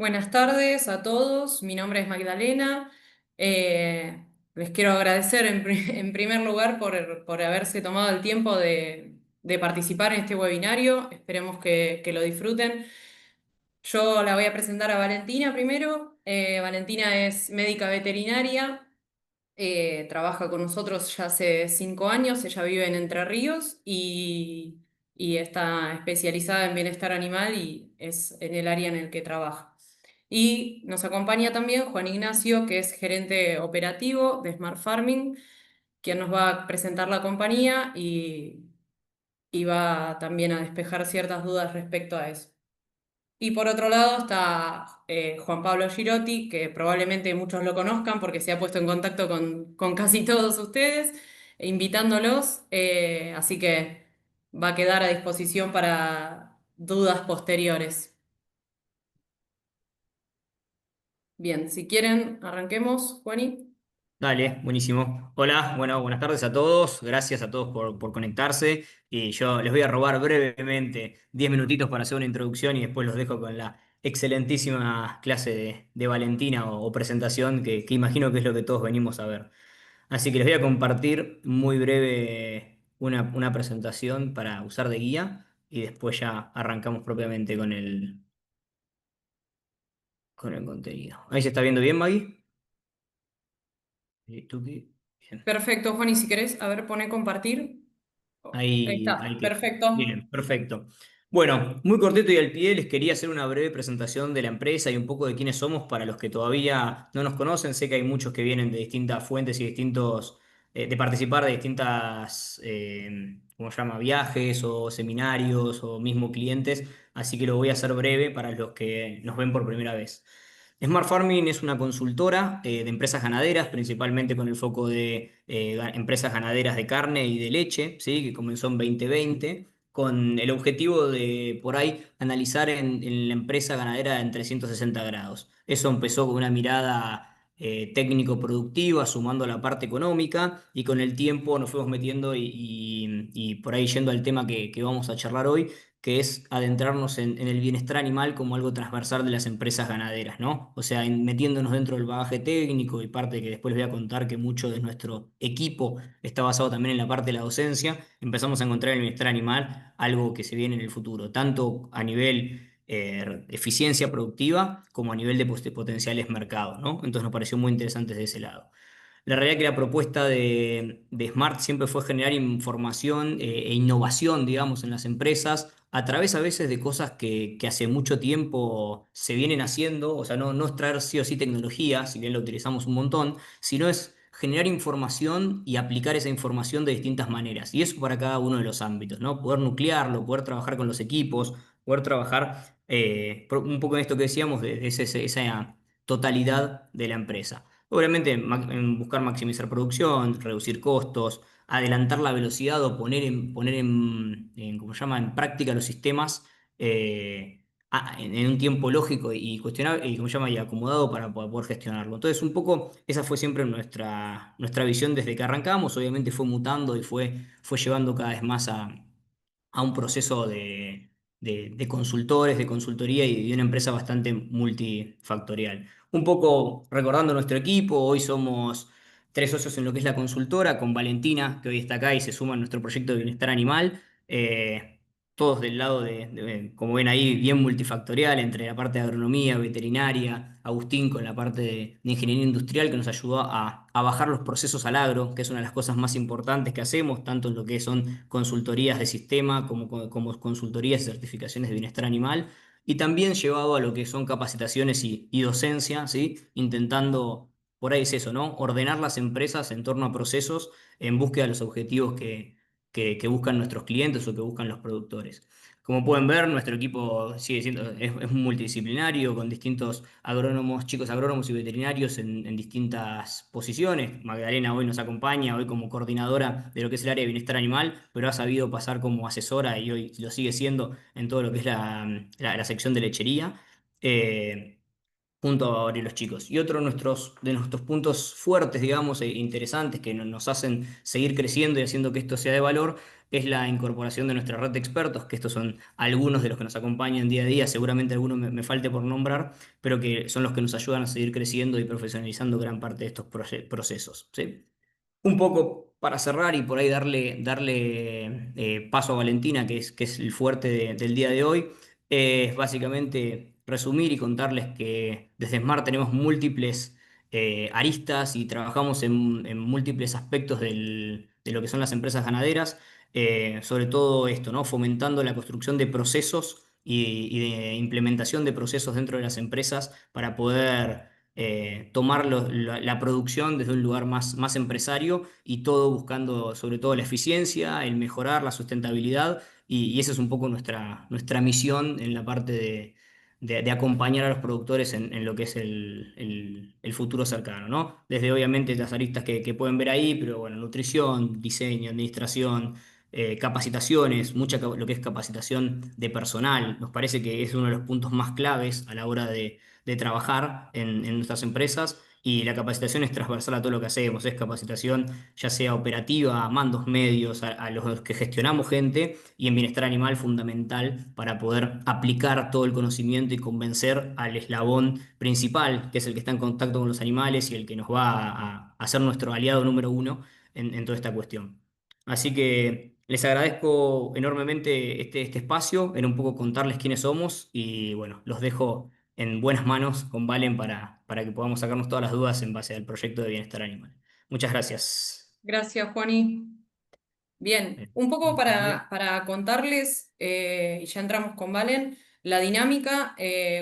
Buenas tardes a todos, mi nombre es Magdalena. Les quiero agradecer en primer lugar por haberse tomado el tiempo de participar en este webinario. Esperemos que lo disfruten. Yo la voy a presentar a Valentina primero. Valentina es médica veterinaria, trabaja con nosotros ya hace 5 años. Ella vive en Entre Ríos y está especializada en bienestar animal y es en el área en el que trabaja. Y nos acompaña también Juan Ignacio, que es gerente operativo de Smart Farming, quien nos va a presentar la compañía y va también a despejar ciertas dudas respecto a eso. Y por otro lado está Juan Pablo Girotti, que probablemente muchos lo conozcan porque se ha puesto en contacto con casi todos ustedes, invitándolos, así que va a quedar a disposición para dudas posteriores. Bien, si quieren, arranquemos, Juani. Dale, buenísimo. Hola, bueno, buenas tardes a todos. Gracias a todos por conectarse. Y yo les voy a robar brevemente 10 minutitos para hacer una introducción y después los dejo con la excelentísima clase de Valentina o presentación que imagino que es lo que todos venimos a ver. Así que les voy a compartir muy breve una presentación para usar de guía y después ya arrancamos propiamente con el contenido. ¿Ahí se está viendo bien, Maggie? Tuki. Bien. Perfecto, Juani, si querés, a ver, pone compartir. Oh, ahí Ahí está, que. perfecto. Bien, perfecto. Bueno, muy cortito y al pie, les quería hacer una breve presentación de la empresa y un poco de quiénes somos para los que todavía no nos conocen. Sé que hay muchos que vienen de distintas fuentes y de participar de distintas, ¿cómo se llama? Viajes o seminarios o mismo clientes. Así que lo voy a hacer breve para los que nos ven por primera vez. Smart Farming es una consultora de empresas ganaderas, principalmente con el foco de empresas ganaderas de carne y de leche, ¿sí? Que comenzó en 2020, con el objetivo de por ahí analizar en la empresa ganadera en 360 grados. Eso empezó con una mirada técnico-productiva, sumando la parte económica, y con el tiempo nos fuimos metiendo y por ahí yendo al tema que vamos a charlar hoy, que es adentrarnos en el bienestar animal como algo transversal de las empresas ganaderas, ¿no? O sea, metiéndonos dentro del bagaje técnico y parte que después les voy a contar que mucho de nuestro equipo está basado también en la parte de la docencia, empezamos a encontrar en el bienestar animal algo que se viene en el futuro, tanto a nivel eficiencia productiva como a nivel de potenciales mercados, ¿no? Entonces nos pareció muy interesante desde ese lado. La realidad es que la propuesta de Smart siempre fue generar información e innovación, digamos, en las empresas a través a veces de cosas que hace mucho tiempo se vienen haciendo, o sea, no es traer sí o sí tecnología, si bien lo utilizamos un montón, sino es generar información y aplicar esa información de distintas maneras. Y eso para cada uno de los ámbitos, ¿no? Poder nuclearlo, poder trabajar con los equipos, poder trabajar un poco en esto que decíamos, de esa totalidad de la empresa. Obviamente, en buscar maximizar producción, reducir costos, adelantar la velocidad o ¿cómo se llama? En práctica los sistemas en un tiempo lógico y cuestionable, y, ¿cómo se llama? Y acomodado para poder gestionarlo. Entonces, un poco esa fue siempre nuestra visión desde que arrancamos. Obviamente fue mutando y fue llevando cada vez más a un proceso de consultores, de consultoría y de una empresa bastante multifactorial. Un poco recordando nuestro equipo, hoy somos tres socios en lo que es la consultora, con Valentina, que hoy está acá y se suma a nuestro proyecto de bienestar animal. Todos del lado como ven ahí, bien multifactorial, entre la parte de agronomía, veterinaria, Agustín con la parte de ingeniería industrial, que nos ayudó a bajar los procesos al agro, que es una de las cosas más importantes que hacemos, tanto en lo que son consultorías de sistema como consultorías y certificaciones de bienestar animal, y también llevado a lo que son capacitaciones y docencia, ¿sí? Intentando, por ahí es eso, ¿no? Ordenar las empresas en torno a procesos en búsqueda de los objetivos que buscan nuestros clientes o que buscan los productores. Como pueden ver, nuestro equipo sigue siendo, es multidisciplinario, con distintos agrónomos, chicos agrónomos y veterinarios en distintas posiciones. Magdalena hoy nos acompaña, hoy como coordinadora de lo que es el área de bienestar animal, pero ha sabido pasar como asesora y hoy lo sigue siendo en todo lo que es la sección de lechería. Eh, Junto a los chicos. Y otro de nuestros puntos fuertes, digamos, e interesantes que nos hacen seguir creciendo y haciendo que esto sea de valor, es la incorporación de nuestra red de expertos, que estos son algunos de los que nos acompañan día a día, seguramente algunos me falte por nombrar, pero que son los que nos ayudan a seguir creciendo y profesionalizando gran parte de estos procesos, ¿sí? Un poco para cerrar y por ahí darle paso a Valentina, que es el fuerte del día de hoy, es básicamente resumir y contarles que desde Smart tenemos múltiples aristas y trabajamos en múltiples aspectos de lo que son las empresas ganaderas, sobre todo esto, ¿no? Fomentando la construcción de procesos y de implementación de procesos dentro de las empresas para poder tomar la producción desde un lugar más empresario y todo buscando sobre todo la eficiencia, el mejorar la sustentabilidad y esa es un poco nuestra misión en la parte de acompañar a los productores en lo que es el futuro cercano, ¿no? Desde obviamente las aristas que pueden ver ahí, pero bueno, nutrición, diseño, administración. Capacitaciones, lo que es capacitación de personal, nos parece que es uno de los puntos más claves a la hora de trabajar en nuestras empresas y la capacitación es transversal a todo lo que hacemos, es capacitación ya sea operativa, a mandos medios, a los que gestionamos gente y en bienestar animal fundamental para poder aplicar todo el conocimiento y convencer al eslabón principal, que es el que está en contacto con los animales y el que nos va a ser nuestro aliado número uno en toda esta cuestión. Así que les agradezco enormemente este espacio, en un poco contarles quiénes somos y bueno, los dejo en buenas manos con Valen para que podamos sacarnos todas las dudas en base al proyecto de bienestar animal. Muchas gracias. Gracias, Juani. Bien, un poco para contarles, y ya entramos con Valen, la dinámica,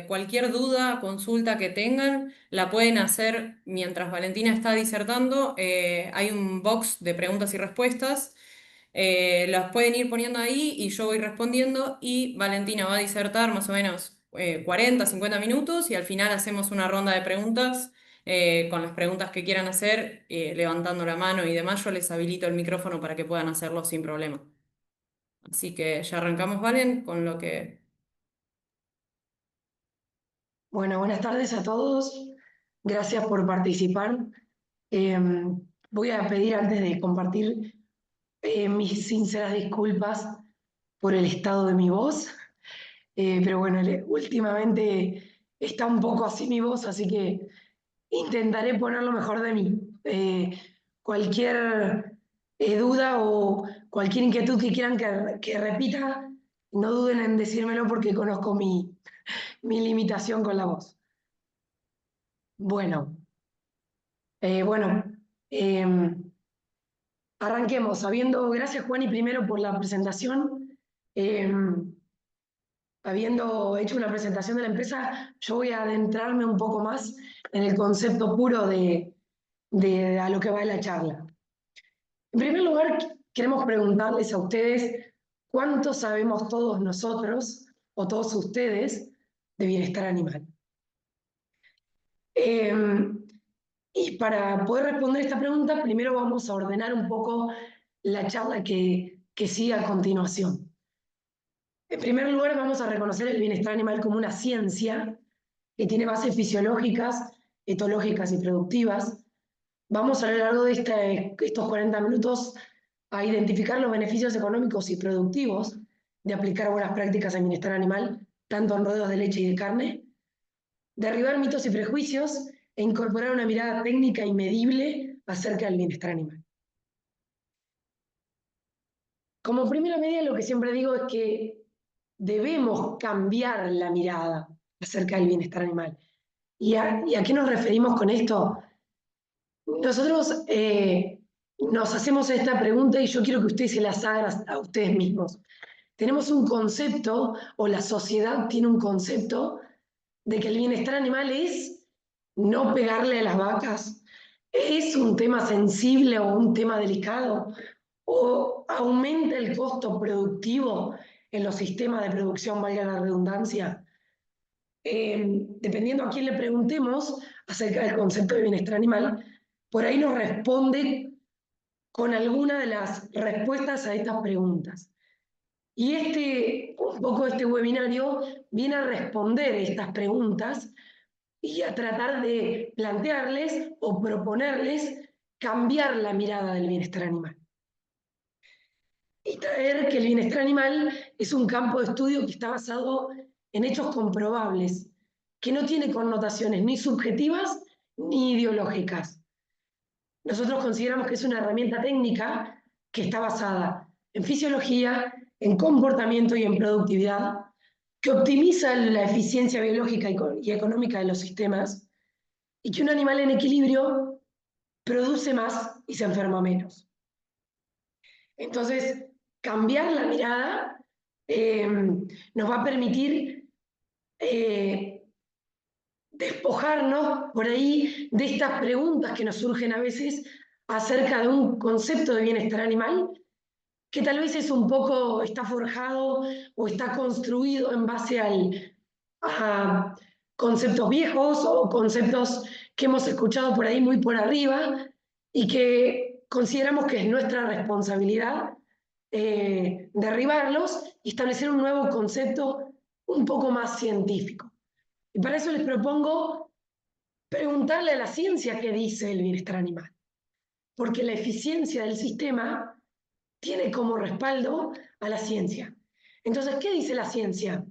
cualquier duda, consulta que tengan, la pueden hacer mientras Valentina está disertando. Hay un box de preguntas y respuestas. Las pueden ir poniendo ahí y yo voy respondiendo y Valentina va a disertar más o menos 40, 50 minutos y al final hacemos una ronda de preguntas con las preguntas que quieran hacer, levantando la mano y demás. Yo les habilito el micrófono para que puedan hacerlo sin problema. Así que ya arrancamos, Valen, con lo que... Bueno, buenas tardes a todos. Gracias por participar. Eh, Voy a pedir antes de compartir mis sinceras disculpas por el estado de mi voz. Pero bueno, últimamente está un poco así mi voz, así que intentaré poner lo mejor de mí. Cualquier duda o cualquier inquietud que quieran que repita, no duden en decírmelo porque conozco mi limitación con la voz. Bueno. Bueno, eh, arranquemos. Gracias Juani primero por la presentación. Eh, Habiendo hecho una presentación de la empresa, yo voy a adentrarme un poco más en el concepto puro de a lo que va la charla. En primer lugar, queremos preguntarles a ustedes cuánto sabemos todos nosotros o todos ustedes de bienestar animal. Eh, Y para poder responder esta pregunta, primero vamos a ordenar un poco la charla que sigue a continuación. En primer lugar, vamos a reconocer el bienestar animal como una ciencia que tiene bases fisiológicas, etológicas y productivas. Vamos a lo largo de estos 40 minutos a identificar los beneficios económicos y productivos de aplicar buenas prácticas en bienestar animal, tanto en rodeos de leche y de carne, derribar mitos y prejuicios e incorporar una mirada técnica y medible acerca del bienestar animal. Como primera medida, lo que siempre digo es que debemos cambiar la mirada acerca del bienestar animal. ¿Y a qué nos referimos con esto? Nosotros nos hacemos esta pregunta y yo quiero que ustedes se las hagan a ustedes mismos. Tenemos un concepto, o la sociedad tiene un concepto, de que el bienestar animal es no pegarle a las vacas, es un tema sensible o un tema delicado, o aumenta el costo productivo en los sistemas de producción, valga la redundancia. Dependiendo a quién le preguntemos acerca del concepto de bienestar animal, por ahí nos responde con alguna de las respuestas a estas preguntas. Y un poco este webinario viene a responder estas preguntas y a tratar de plantearles o proponerles cambiar la mirada del bienestar animal. y traer que el bienestar animal es un campo de estudio que está basado en hechos comprobables, que no tiene connotaciones ni subjetivas ni ideológicas. Nosotros consideramos que es una herramienta técnica que está basada en fisiología, en comportamiento y en productividad, que optimiza la eficiencia biológica y económica de los sistemas, y que un animal en equilibrio produce más y se enferma menos. Entonces, cambiar la mirada nos va a permitir despojarnos por ahí de estas preguntas que nos surgen a veces acerca de un concepto de bienestar animal que tal vez es un poco, está forjado o está construido en base a conceptos viejos o conceptos que hemos escuchado por ahí muy por arriba y que consideramos que es nuestra responsabilidad derribarlos y establecer un nuevo concepto un poco más científico. Y para eso les propongo preguntarle a la ciencia qué dice el bienestar animal, porque la eficiencia del sistema tiene como respaldo a la ciencia. Entonces, ¿qué dice la ciencia?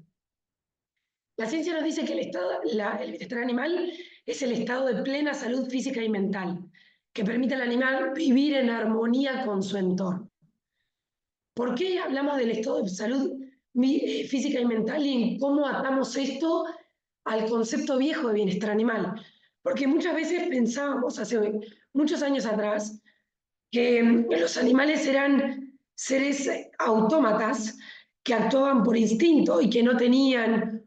La ciencia nos dice que el bienestar animal es el estado de plena salud física y mental, que permite al animal vivir en armonía con su entorno. ¿Por qué hablamos del estado de salud física y mental y en cómo atamos esto al concepto viejo de bienestar animal? Porque muchas veces pensábamos, hace muchos años atrás, que los animales eran seres autómatas que actuaban por instinto y que no tenían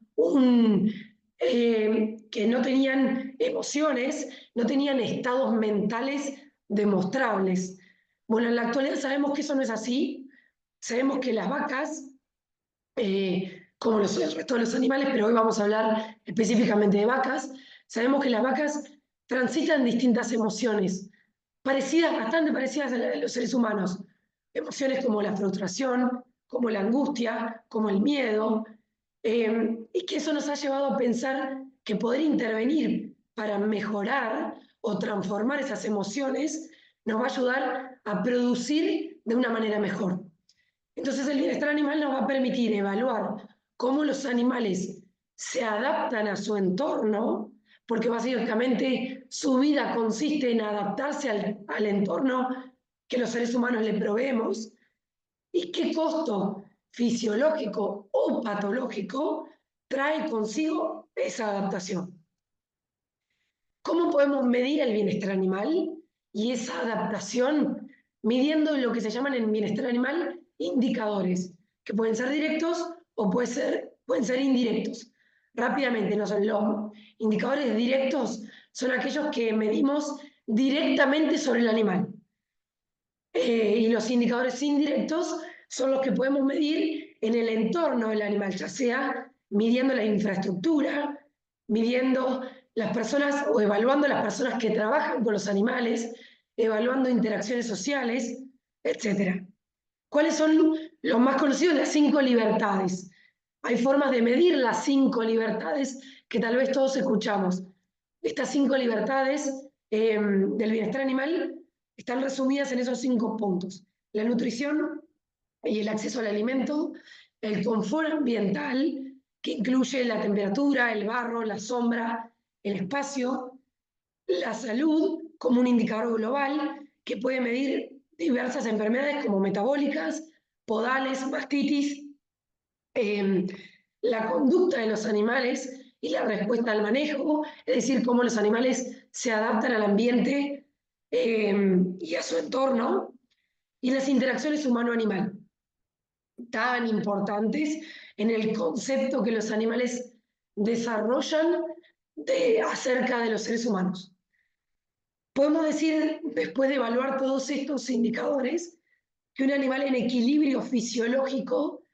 que no tenían emociones, no tenían estados mentales demostrables. Bueno, en la actualidad sabemos que eso no es así. Sabemos que las vacas, como el resto de los animales, pero hoy vamos a hablar específicamente de vacas, sabemos que las vacas transitan distintas emociones, parecidas, bastante parecidas a las de los seres humanos. Emociones como la frustración, como la angustia, como el miedo, y que eso nos ha llevado a pensar que poder intervenir para mejorar o transformar esas emociones nos va a ayudar a producir de una manera mejor. Entonces el bienestar animal nos va a permitir evaluar cómo los animales se adaptan a su entorno, porque básicamente su vida consiste en adaptarse al entorno que los seres humanos le proveemos, y qué costo fisiológico o patológico trae consigo esa adaptación. ¿Cómo podemos medir el bienestar animal y esa adaptación? Midiendo lo que se llaman en bienestar animal indicadores, que pueden ser directos o pueden ser indirectos. Rápidamente, los indicadores directos son aquellos que medimos directamente sobre el animal. Y los indicadores indirectos son los que podemos medir en el entorno del animal, ya sea midiendo la infraestructura, midiendo las personas o evaluando las personas que trabajan con los animales, evaluando interacciones sociales, etc. ¿Cuáles son los más conocidos? Las 5 libertades. Hay formas de medir las 5 libertades que tal vez todos escuchamos. Estas 5 libertades del bienestar animal están resumidas en esos 5 puntos. La nutrición y el acceso al alimento, el confort ambiental, que incluye la temperatura, el barro, la sombra, el espacio, la salud como un indicador global que puede medir diversas enfermedades como metabólicas, podales, mastitis, la conducta de los animales y la respuesta al manejo, es decir, cómo los animales se adaptan al ambiente y a su entorno, y las interacciones humano-animal, tan importantes en el concepto que los animales desarrollan acerca de los seres humanos. Podemos decir, después de evaluar todos estos indicadores, que un animal en equilibrio fisiológico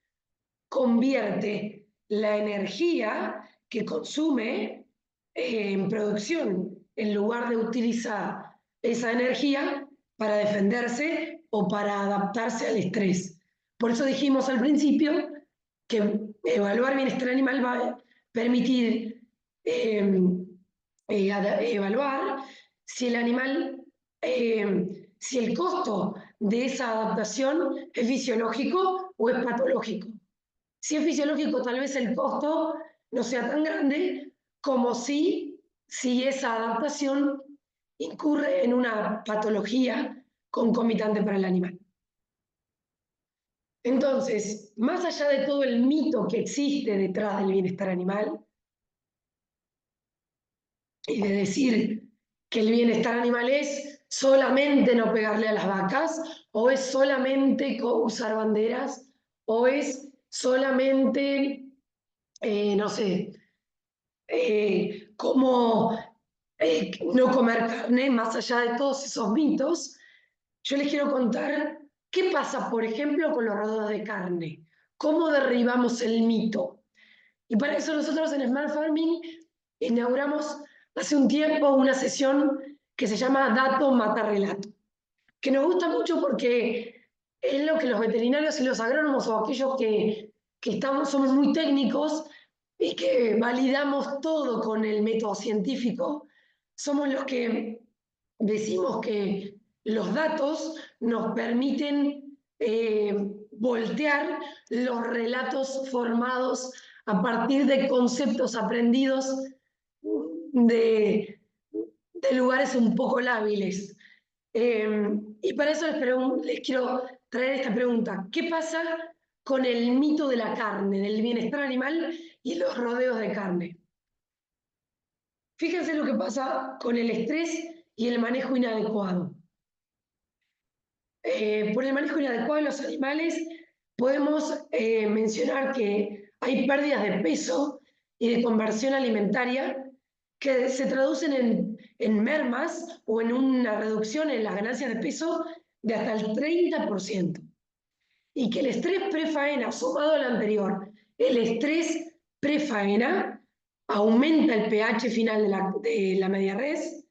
convierte la energía que consume en producción, en lugar de utilizar esa energía para defenderse o para adaptarse al estrés. Por eso dijimos al principio que evaluar bienestar animal va a permitir evaluar si el animal, si el costo de esa adaptación es fisiológico o es patológico. Si es fisiológico, tal vez el costo no sea tan grande como si esa adaptación incurre en una patología concomitante para el animal. Entonces, más allá de todo el mito que existe detrás del bienestar animal y de decir que el bienestar animal es solamente no pegarle a las vacas, o es solamente usar banderas, o es solamente, no sé, cómo no comer carne, más allá de todos esos mitos, yo les quiero contar qué pasa, por ejemplo, con los rodados de carne, cómo derribamos el mito. Y para eso nosotros en Smart Farming inauguramos hace un tiempo una sesión que se llama Dato Mata Relato, que nos gusta mucho porque es lo que los veterinarios y los agrónomos o aquellos que somos muy técnicos y que validamos todo con el método científico, somos los que decimos que los datos nos permiten voltear los relatos formados a partir de conceptos aprendidos de lugares un poco lábiles. Y para eso les quiero traer esta pregunta. ¿Qué pasa con el mito de la carne, del bienestar animal y los rodeos de carne? Fíjense lo que pasa con el estrés y el manejo inadecuado. Por el manejo inadecuado de los animales podemos mencionar que hay pérdidas de peso y de conversión alimentaria que se traducen en mermas o en una reducción en las ganancias de peso de hasta el 30%. Y que el estrés prefaena, sumado al anterior, el estrés prefaena aumenta el pH final de la media res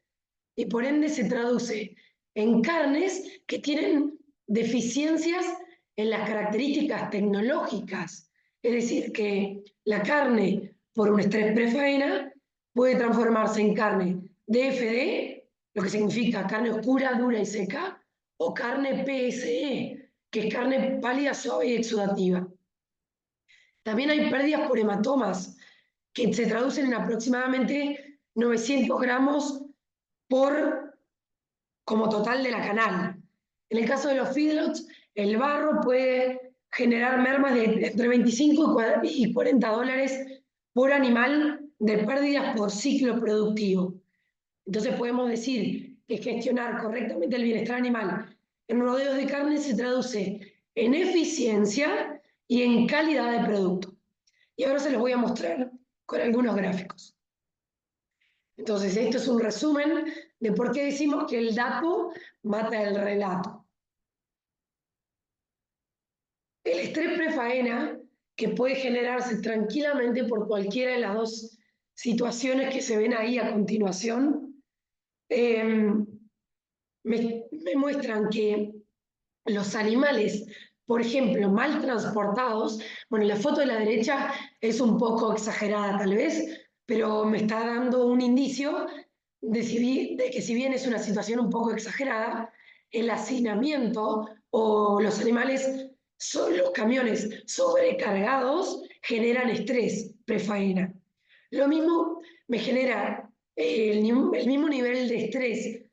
y por ende se traduce en carnes que tienen deficiencias en las características tecnológicas. Es decir, que la carne por un estrés prefaena puede transformarse en carne DFD, lo que significa carne oscura, dura y seca, o carne PSE, que es carne pálida, suave y exudativa. También hay pérdidas por hematomas, que se traducen en aproximadamente 900 gramos como total de la canal. En el caso de los feedlots, el barro puede generar mermas de entre 25 y 40 dólares por animal de pérdidas por ciclo productivo. Entonces podemos decir que gestionar correctamente el bienestar animal en rodeos de carne se traduce en eficiencia y en calidad de producto. Y ahora se los voy a mostrar con algunos gráficos. Entonces, esto es un resumen de por qué decimos que el dato mata el relato. El estrés prefaena, que puede generarse tranquilamente por cualquiera de las dos situaciones que se ven ahí a continuación, me muestran que los animales, por ejemplo, mal transportados, bueno, la foto de la derecha es un poco exagerada tal vez, pero me está dando un indicio de que si bien es una situación un poco exagerada, el hacinamiento o los animales, los camiones sobrecargados generan estrés prefaena. Lo mismo me genera, el mismo nivel de estrés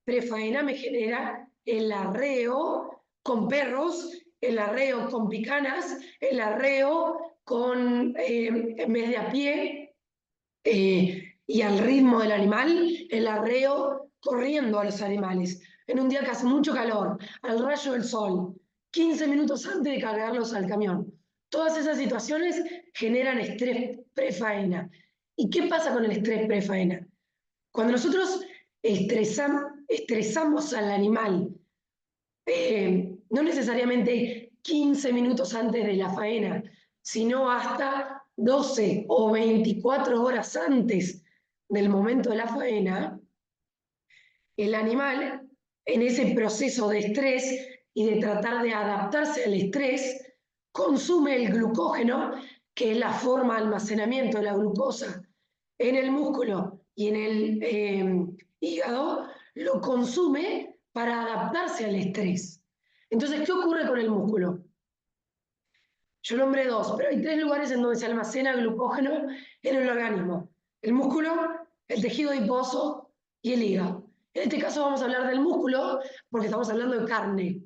prefaena me genera el arreo con perros, el arreo con picanas, el arreo en vez de a pie y al ritmo del animal, el arreo corriendo a los animales. En un día que hace mucho calor, al rayo del sol, 15 minutos antes de cargarlos al camión. Todas esas situaciones generan estrés prefaena. ¿Y qué pasa con el estrés prefaena? Cuando nosotros estresamos al animal, no necesariamente 15 minutos antes de la faena, sino hasta 12 o 24 horas antes del momento de la faena, el animal, en ese proceso de estrés y de tratar de adaptarse al estrés, consume el glucógeno, que es la forma de almacenamiento de la glucosa en el músculo y en el hígado, lo consume para adaptarse al estrés. Entonces, ¿qué ocurre con el músculo? Yo nombré dos, pero hay tres lugares en donde se almacena glucógeno en el organismo. El músculo, el tejido adiposo y el hígado. En este caso vamos a hablar del músculo porque estamos hablando de carne.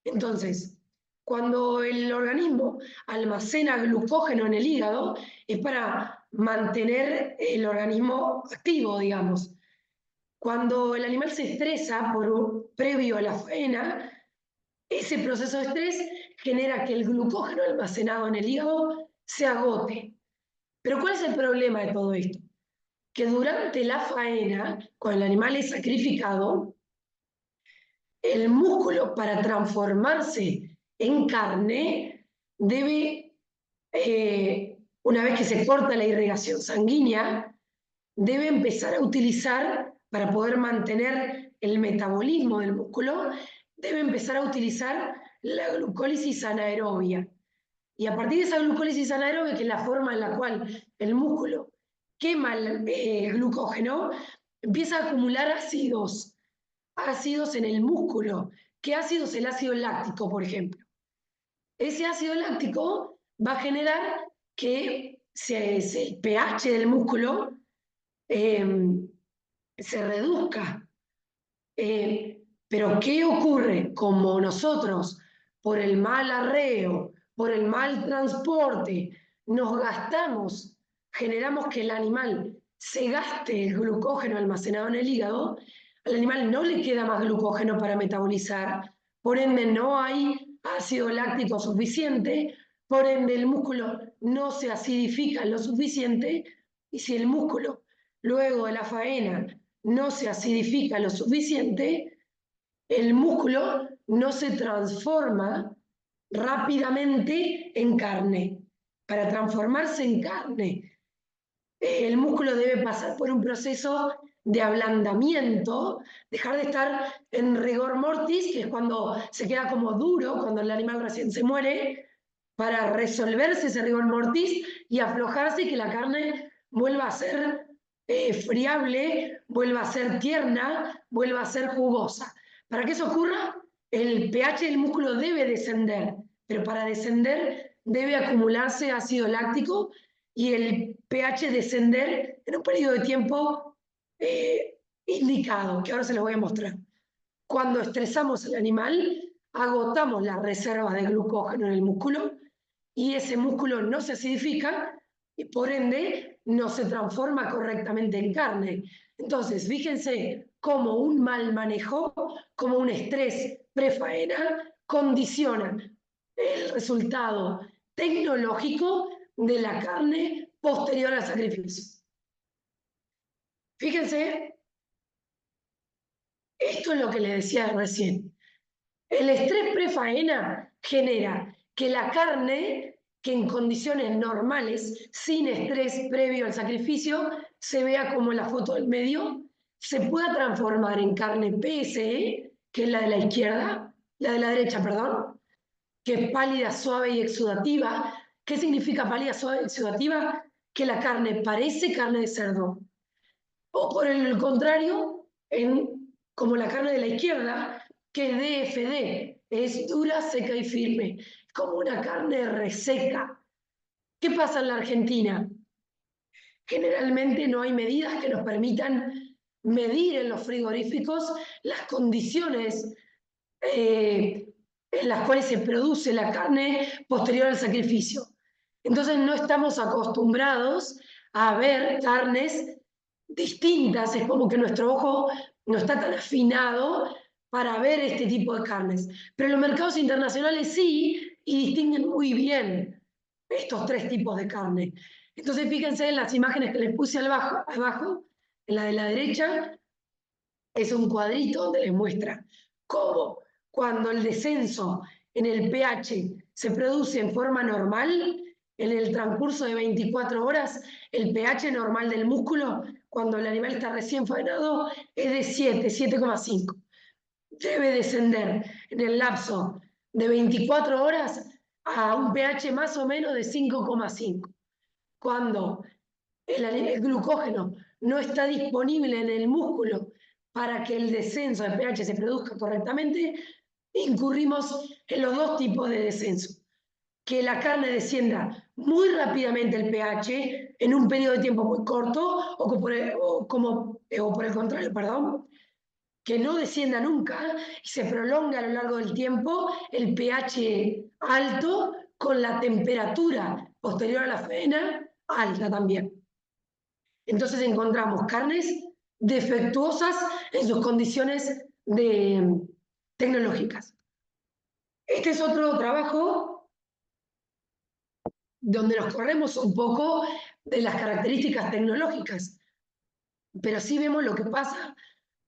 Entonces, cuando el organismo almacena glucógeno en el hígado, es para mantener el organismo activo, digamos. Cuando el animal se estresa previo a la faena, ese proceso de estrés genera que el glucógeno almacenado en el hígado se agote. Pero ¿cuál es el problema de todo esto? Que durante la faena, cuando el animal es sacrificado, el músculo para transformarse en carne debe, una vez que se corta la irrigación sanguínea, debe empezar a utilizar, para poder mantener el metabolismo del músculo, debe empezar a utilizar la glucólisis anaerobia. Y a partir de esa glucólisis anaerobia, que es la forma en la cual el músculo quema el glucógeno, empieza a acumular ácidos en el músculo. ¿Qué ácido es el ácido láctico, por ejemplo? Ese ácido láctico va a generar que el pH del músculo se reduzca. Pero ¿qué ocurre? Como nosotros, por el mal arreo, por el mal transporte, nos gastamos, generamos que el animal se gaste el glucógeno almacenado en el hígado, al animal no le queda más glucógeno para metabolizar, por ende no hay ácido láctico suficiente, por ende el músculo no se acidifica lo suficiente, y si el músculo luego de la faena no se acidifica lo suficiente, el músculo no se transforma rápidamente en carne. Para transformarse en carne, el músculo debe pasar por un proceso de ablandamiento, dejar de estar en rigor mortis, que es cuando se queda como duro, cuando el animal recién se muere, para resolverse ese rigor mortis y aflojarse y que la carne vuelva a ser friable, vuelva a ser tierna, vuelva a ser jugosa. Para que eso ocurra, el pH del músculo debe descender, pero para descender debe acumularse ácido láctico y el pH descender en un periodo de tiempo indicado, que ahora se lo voy a mostrar. Cuando estresamos al animal, agotamos las reservas de glucógeno en el músculo y ese músculo no se acidifica y por ende no se transforma correctamente en carne. Entonces, fíjense cómo un mal manejo, como un estrés prefaena, condiciona el resultado tecnológico de la carne posterior al sacrificio. Fíjense, esto es lo que les decía recién. El estrés prefaena genera que la carne, que en condiciones normales, sin estrés previo al sacrificio, se vea como la foto del medio, se pueda transformar en carne PSE, que es la de la izquierda, la de la derecha, perdón, que es pálida, suave y exudativa. ¿Qué significa pálida, suave y exudativa? Que la carne parece carne de cerdo. O por el contrario, como la carne de la izquierda, que es DFD, es dura, seca y firme, como una carne reseca. ¿Qué pasa en la Argentina? Generalmente no hay medidas que nos permitan medir en los frigoríficos las condiciones en las cuales se produce la carne posterior al sacrificio. Entonces no estamos acostumbrados a ver carnes distintas, es como que nuestro ojo no está tan afinado para ver este tipo de carnes. Pero los mercados internacionales sí, y distinguen muy bien estos tres tipos de carne. Entonces fíjense en las imágenes que les puse abajo, en la de la derecha, es un cuadrito donde les muestra cómo cuando el descenso en el pH se produce en forma normal, en el transcurso de 24 horas, el pH normal del músculo, cuando el animal está recién faenado, es de 7,5. Debe descender en el lapso de 24 horas a un pH más o menos de 5,5. Cuando el glucógeno no está disponible en el músculo para que el descenso de pH se produzca correctamente, incurrimos en los dos tipos de descenso. Que la carne descienda muy rápidamente el pH en un periodo de tiempo muy corto, o por el contrario, perdón, que no descienda nunca y se prolonga a lo largo del tiempo el pH alto con la temperatura posterior a la faena alta también. Entonces encontramos carnes defectuosas en sus condiciones tecnológicas. Este es otro trabajo donde nos corremos un poco de las características tecnológicas, pero sí vemos lo que pasa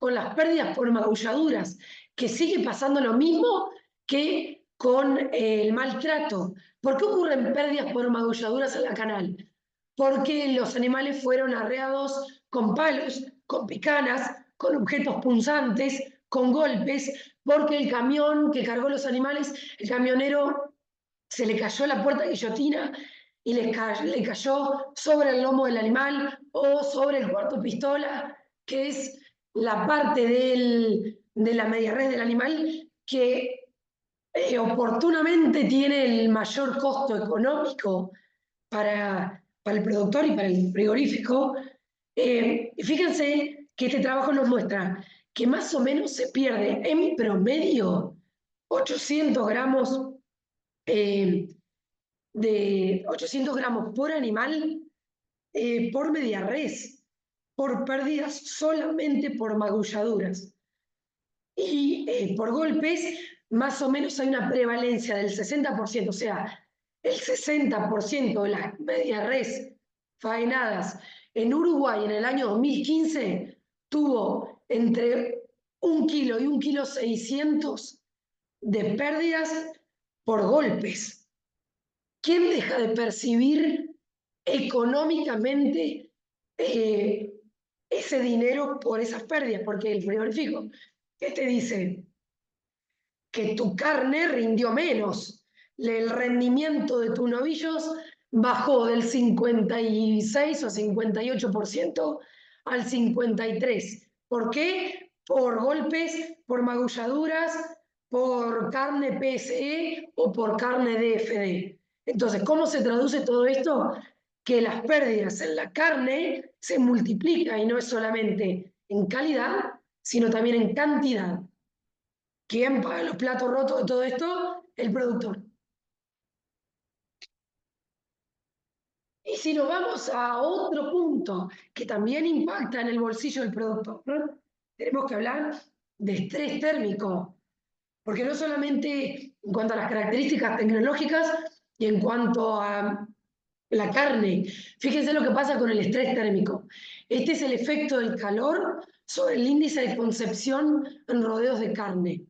con las pérdidas por magulladuras, que sigue pasando lo mismo que con el maltrato. ¿Por qué ocurren pérdidas por magulladuras en la canal? Porque los animales fueron arreados con palos, con picanas, con objetos punzantes, con golpes, porque el camión que cargó los animales, el camionero se le cayó la puerta guillotina y le cayó sobre el lomo del animal o sobre el cuarto pistola, que es la parte de la media res del animal que oportunamente tiene el mayor costo económico para el productor y para el frigorífico. Fíjense que este trabajo nos muestra que más o menos se pierde en promedio 800 gramos de 800 gramos por animal por media res, por pérdidas solamente por magulladuras. Y por golpes, más o menos hay una prevalencia del 60%, o sea, el 60% de las media res faenadas en Uruguay en el año 2015 tuvo entre 1 kilo y 1,6 kg de pérdidas por golpes. ¿Quién deja de percibir económicamente ese dinero por esas pérdidas? Porque el frigorífico, ¿qué te dice? Que tu carne rindió menos. El rendimiento de tus novillos bajó del 56 o 58% al 53%. ¿Por qué? Por golpes, por magulladuras, por carne PSE o por carne DFD. Entonces, ¿cómo se traduce todo esto? Que las pérdidas en la carne se multiplican y no es solamente en calidad, sino también en cantidad. ¿Quién paga los platos rotos de todo esto? El productor. Y si nos vamos a otro punto que también impacta en el bolsillo del productor, ¿no? Tenemos que hablar de estrés térmico, porque no solamente en cuanto a las características tecnológicas y en cuanto a la carne, fíjense lo que pasa con el estrés térmico. Este es el efecto del calor sobre el índice de concepción en rodeos de carne.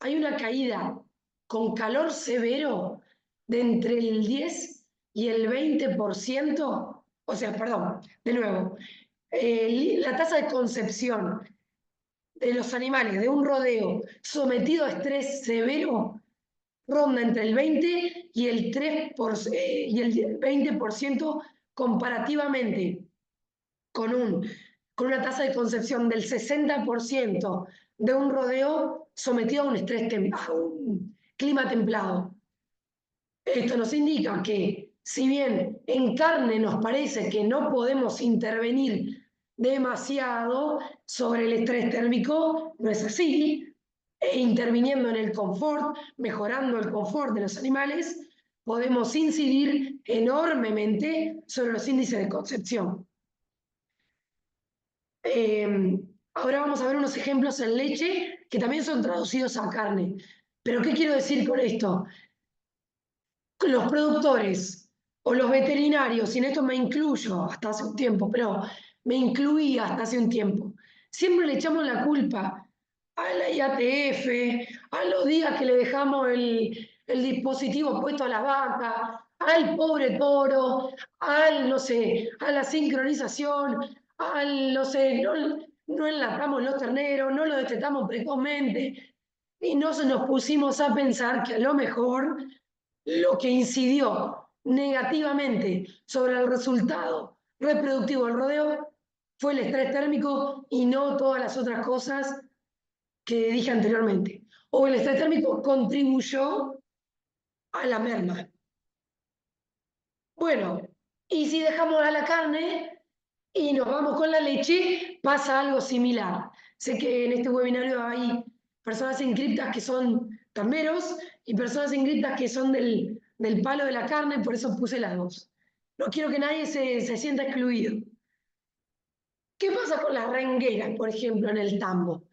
Hay una caída con calor severo de entre el 10 y el 20%, o sea, perdón, de nuevo, la tasa de concepción de los animales de un rodeo sometido a estrés severo ronda entre el 20 y el 20% comparativamente con una tasa de concepción del 60% de un rodeo sometido a un clima templado. Esto nos indica que, si bien en carne nos parece que no podemos intervenir demasiado sobre el estrés térmico, no es así. Interviniendo en el confort, mejorando el confort de los animales, podemos incidir enormemente sobre los índices de concepción. Ahora vamos a ver unos ejemplos en leche que también son traducidos a carne. ¿Pero qué quiero decir con esto? Los productores o los veterinarios, y en esto me incluyo hasta hace un tiempo, pero me incluía hasta hace un tiempo, siempre le echamos la culpa a la IATF, a los días que le dejamos el dispositivo puesto a la vaca, al pobre toro, no sé, a la sincronización, no sé, no enlatamos los terneros, no los destetamos precozmente, y no nos pusimos a pensar que a lo mejor lo que incidió negativamente sobre el resultado reproductivo del rodeo fue el estrés térmico y no todas las otras cosas que dije anteriormente. O el estrés térmico contribuyó a la merma. Bueno, y si dejamos a la carne y nos vamos con la leche, pasa algo similar. Sé que en este webinario hay personas inscritas que son tamberos y personas inscritas que son del palo de la carne, por eso puse las dos. No quiero que nadie se sienta excluido. ¿Qué pasa con las rengueras, por ejemplo, en el tambo?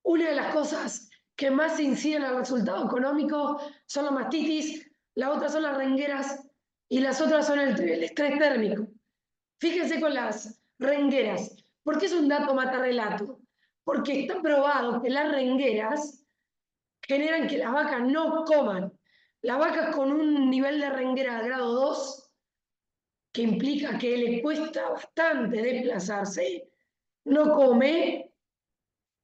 Una de las cosas que más inciden al resultado económico son la mastitis, la otra son las rengueras y las otras son el estrés térmico. Fíjense con las rengueras. ¿Por qué es un dato matarrelato? Porque está probado que las rengueras generan que las vacas no coman. Las vacas con un nivel de renguera de grado 2, que implica que le cuesta bastante desplazarse, no come,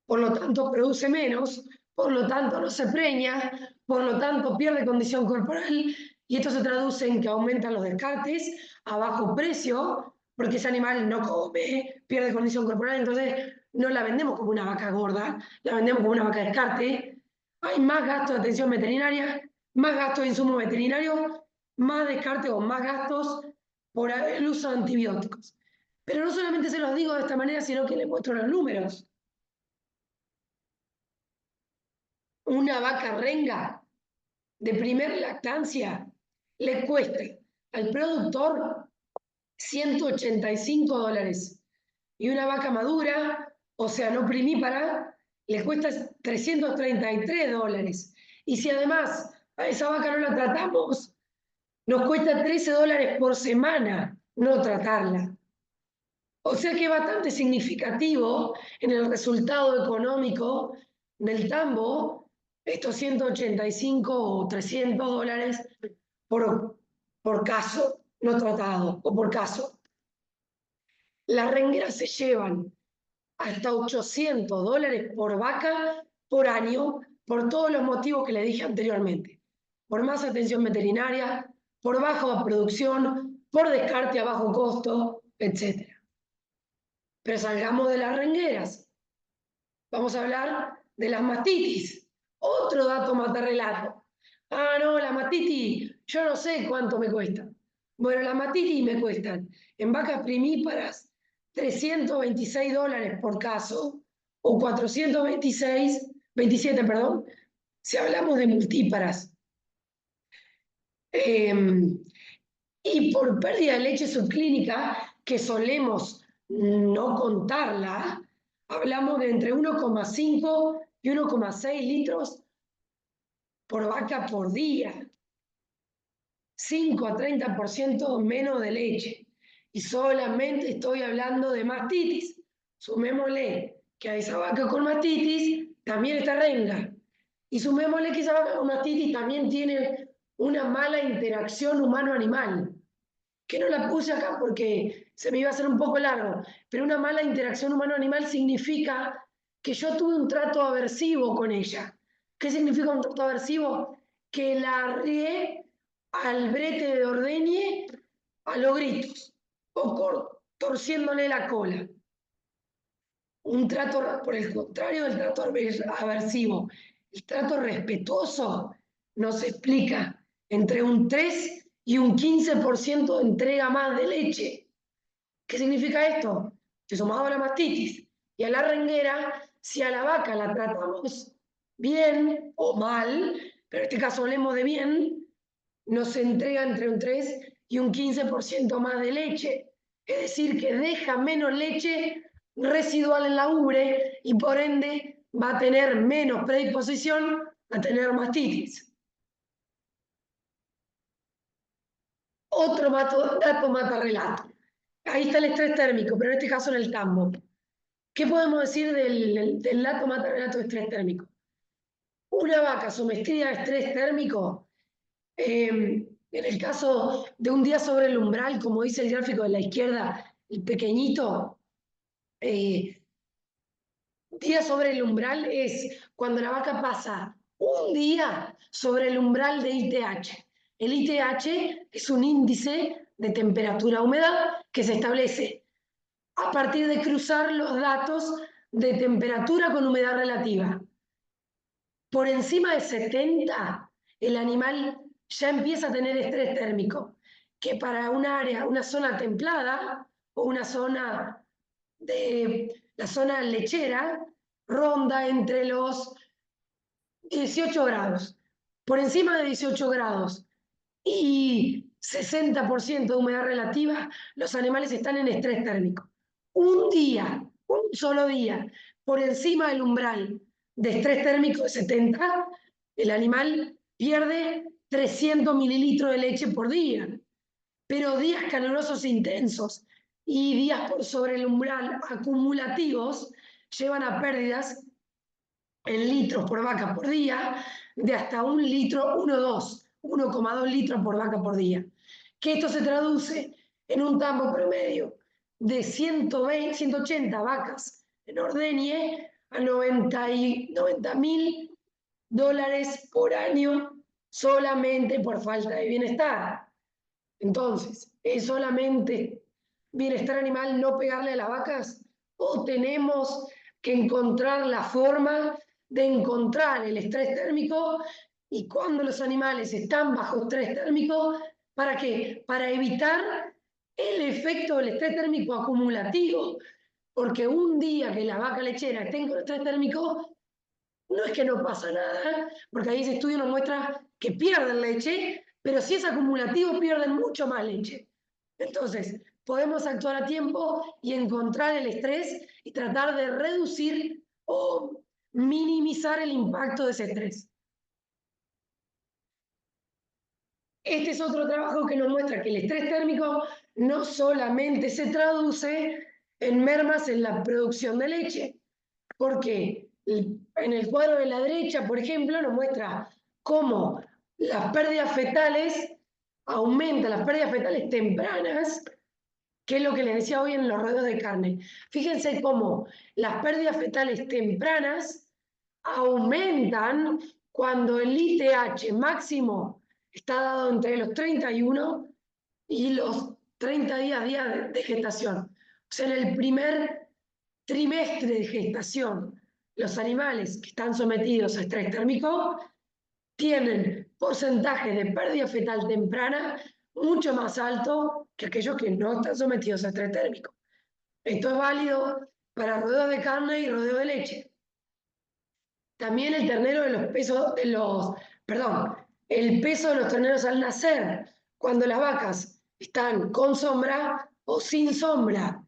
por lo tanto produce menos, por lo tanto no se preña, por lo tanto pierde condición corporal, y esto se traduce en que aumentan los descartes a bajo precio, porque ese animal no come, pierde condición corporal, entonces no la vendemos como una vaca gorda, la vendemos como una vaca descarte. Hay más gastos de atención veterinaria, más gastos de insumos veterinarios, más descarte o más gastos por el uso de antibióticos. Pero no solamente se los digo de esta manera, sino que les muestro los números. Una vaca renga de primer lactancia le cuesta al productor $185. Y una vaca madura, o sea, no primípara, le cuesta $333. Y si además a esa vaca no la tratamos, nos cuesta $13 por semana no tratarla. O sea que es bastante significativo en el resultado económico del tambo, estos 185 o $300 por caso no tratado o por caso. Las rengueras se llevan hasta $800 por vaca por año, por todos los motivos que le dije anteriormente. Por más atención veterinaria, por baja producción, por descarte a bajo costo, etc. Pero salgamos de las rengueras. Vamos a hablar de las mastitis. Otro dato matarrelato. Ah, no, la mastitis, yo no sé cuánto me cuesta. Bueno, las mastitis me cuestan en vacas primíparas $326 por caso o 427, perdón, si hablamos de multíparas. Y por pérdida de leche subclínica, que solemos no contarla, hablamos de entre 1,5 y 1,6 litros por vaca por día. 5 a 30% menos de leche. Y solamente estoy hablando de mastitis. Sumémosle que a esa vaca con mastitis también está renga. Y sumémosle que esa vaca con mastitis también tiene una mala interacción humano-animal, que no la puse acá porque se me iba a hacer un poco largo, pero una mala interacción humano-animal significa que yo tuve un trato aversivo con ella. ¿Qué significa un trato aversivo? Que la arrié al brete de ordeñe a los gritos o torciéndole la cola. Un trato, por el contrario del trato aversivo, el trato respetuoso nos explica entre un 3 y un 15% de entrega más de leche. ¿Qué significa esto? Que sumado a la mastitis y a la renguera, si a la vaca la tratamos bien o mal, pero en este caso hablemos de bien, nos entrega entre un 3 y un 15% más de leche. Es decir, que deja menos leche residual en la ubre y por ende va a tener menos predisposición a tener mastitis. Otro dato matarrelato. Ahí está el estrés térmico, pero en este caso en el tambo. ¿Qué podemos decir del dato matarrelato de estrés térmico? Una vaca sometida a estrés térmico, en el caso de un día sobre el umbral, como dice el gráfico de la izquierda, el pequeñito, día sobre el umbral es cuando la vaca pasa un día sobre el umbral de ITH. El ITH es un índice de temperatura-humedad que se establece a partir de cruzar los datos de temperatura con humedad relativa. Por encima de 70, el animal ya empieza a tener estrés térmico, que para un área, una zona templada o una zona de la zona lechera, ronda entre los 18 grados. Por encima de 18 grados y 60% de humedad relativa, los animales están en estrés térmico. Un día, un solo día, por encima del umbral de estrés térmico de 70, el animal pierde 300 mililitros de leche por día. Pero días calurosos intensos y días por sobre el umbral acumulativos llevan a pérdidas en litros por vaca por día de hasta 1,2 litros por vaca por día. Que esto se traduce en un tambo promedio de 120, 180 vacas en ordeñe a 90.000 dólares por año solamente por falta de bienestar. Entonces, ¿es solamente bienestar animal no pegarle a las vacas? ¿O tenemos que encontrar la forma de encontrar el estrés térmico y cuando los animales están bajo estrés térmico? ¿Para qué? Para evitar el efecto del estrés térmico acumulativo. Porque un día que la vaca lechera esté con estrés térmico, no es que no pasa nada, porque ahí ese estudio nos muestra que pierden leche, pero si es acumulativo pierden mucho más leche. Entonces, podemos actuar a tiempo y encontrar el estrés y tratar de reducir o minimizar el impacto de ese estrés. Este es otro trabajo que nos muestra que el estrés térmico no solamente se traduce en mermas en la producción de leche, porque en el cuadro de la derecha, por ejemplo, nos muestra cómo las pérdidas fetales aumentan, las pérdidas fetales tempranas, que es lo que les decía hoy en los rodeos de carne. Fíjense cómo las pérdidas fetales tempranas aumentan cuando el ITH máximo está dado entre los 31 y los 30 días de gestación. O sea, en el primer trimestre de gestación, los animales que están sometidos a estrés térmico tienen porcentajes de pérdida fetal temprana mucho más alto que aquellos que no están sometidos a estrés térmico. Esto es válido para rodeo de carne y rodeo de leche. También el ternero de los pesos de los, perdón, el peso de los terneros al nacer, cuando las vacas están con sombra o sin sombra.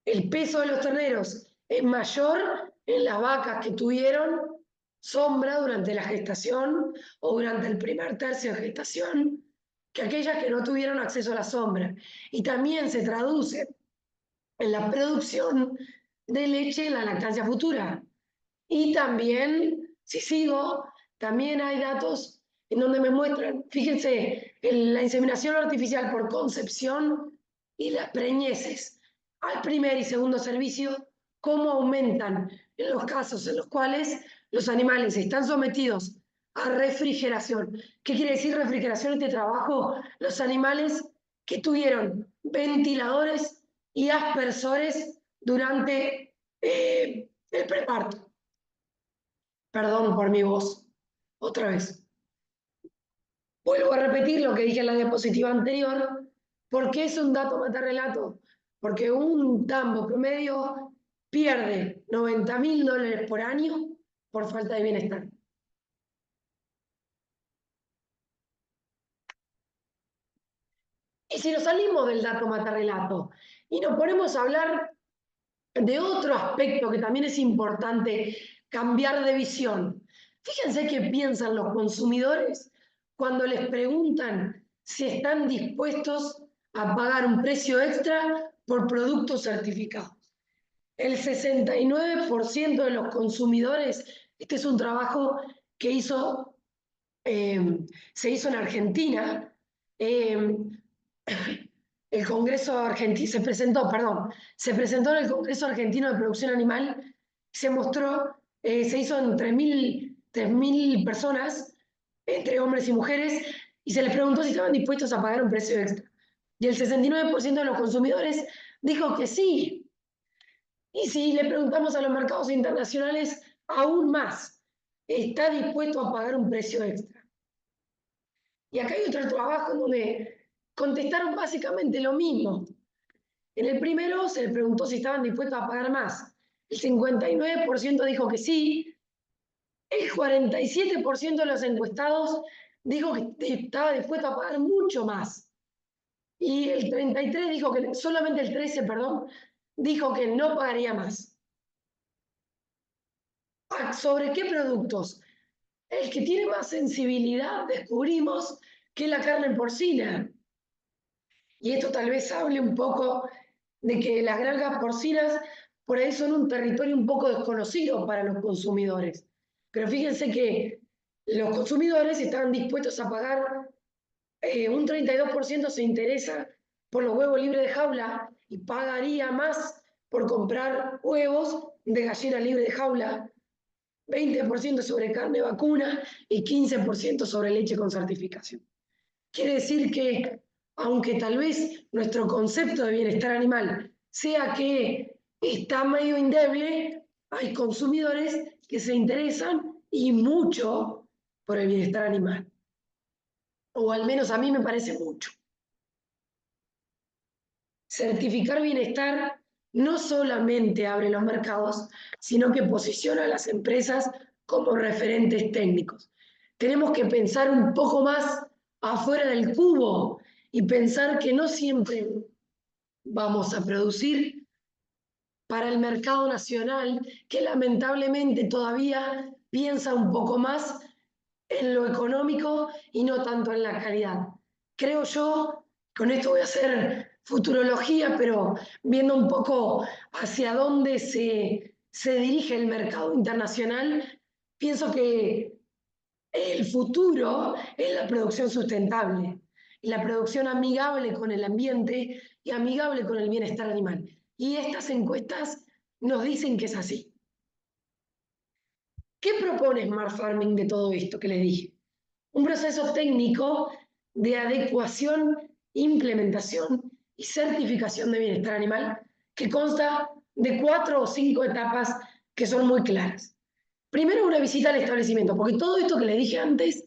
El peso de los terneros es mayor en las vacas que tuvieron sombra durante la gestación o durante el primer tercio de gestación que aquellas que no tuvieron acceso a la sombra. Y también se traduce en la producción de leche en la lactancia futura. Y también, si sigo, también hay datos en donde me muestran, fíjense, en la inseminación artificial por concepción y las preñeces al primer y segundo servicio, cómo aumentan en los casos en los cuales los animales están sometidos a refrigeración. ¿Qué quiere decir refrigeración en este trabajo? Los animales que tuvieron ventiladores y aspersores durante el preparto. Perdón por mi voz. Otra vez. Vuelvo a repetir lo que dije en la diapositiva anterior. ¿Por qué es un dato matarrelato? Porque un tambo promedio pierde 90.000 dólares por año por falta de bienestar. Y si nos salimos del dato matarrelato y nos ponemos a hablar de otro aspecto que también es importante cambiar de visión. Fíjense qué piensan los consumidores cuando les preguntan si están dispuestos a pagar un precio extra por productos certificados. El 69% de los consumidores, este es un trabajo que se hizo en Argentina, el Congreso Argentino, se presentó en el Congreso Argentino de Producción Animal, se mostró, se hizo en 3.000 personas, entre hombres y mujeres, y se les preguntó si estaban dispuestos a pagar un precio extra. Y el 69% de los consumidores dijo que sí. Y si le preguntamos a los mercados internacionales, aún más. está dispuesto a pagar un precio extra. Y acá hay otro trabajo en donde contestaron básicamente lo mismo. En el primero se le preguntó si estaban dispuestos a pagar más. El 59% dijo que sí. El 47% de los encuestados dijo que estaba dispuesto a pagar mucho más. Y el 33% dijo que, solamente el 13%, perdón, dijo que no pagaría más. ¿Sobre qué productos? El que tiene más sensibilidad, descubrimos que es la carne porcina. Y esto tal vez hable un poco de que las granjas porcinas por ahí son un territorio un poco desconocido para los consumidores. Pero fíjense que los consumidores estaban dispuestos a pagar, un 32% se interesa por los huevos libres de jaula y pagaría más por comprar huevos de gallina libre de jaula, 20% sobre carne vacuna y 15% sobre leche con certificación. Quiere decir que, aunque tal vez nuestro concepto de bienestar animal sea que está medio endeble, hay consumidores que se interesan y mucho por el bienestar animal. O al menos a mí me parece mucho. Certificar bienestar no solamente abre los mercados, sino que posiciona a las empresas como referentes técnicos. Tenemos que pensar un poco más afuera del cubo y pensar que no siempre vamos a producir para el mercado nacional, que lamentablemente todavía piensa un poco más en lo económico y no tanto en la calidad. Creo yo, con esto voy a hacer futurología, pero viendo un poco hacia dónde se dirige el mercado internacional, pienso que el futuro es la producción sustentable, la producción amigable con el ambiente y amigable con el bienestar animal. Y estas encuestas nos dicen que es así. ¿Qué propone Smart Farming de todo esto que les dije? Un proceso técnico de adecuación, implementación y certificación de bienestar animal que consta de 4 o 5 etapas que son muy claras. Primero, una visita al establecimiento, porque todo esto que les dije antes,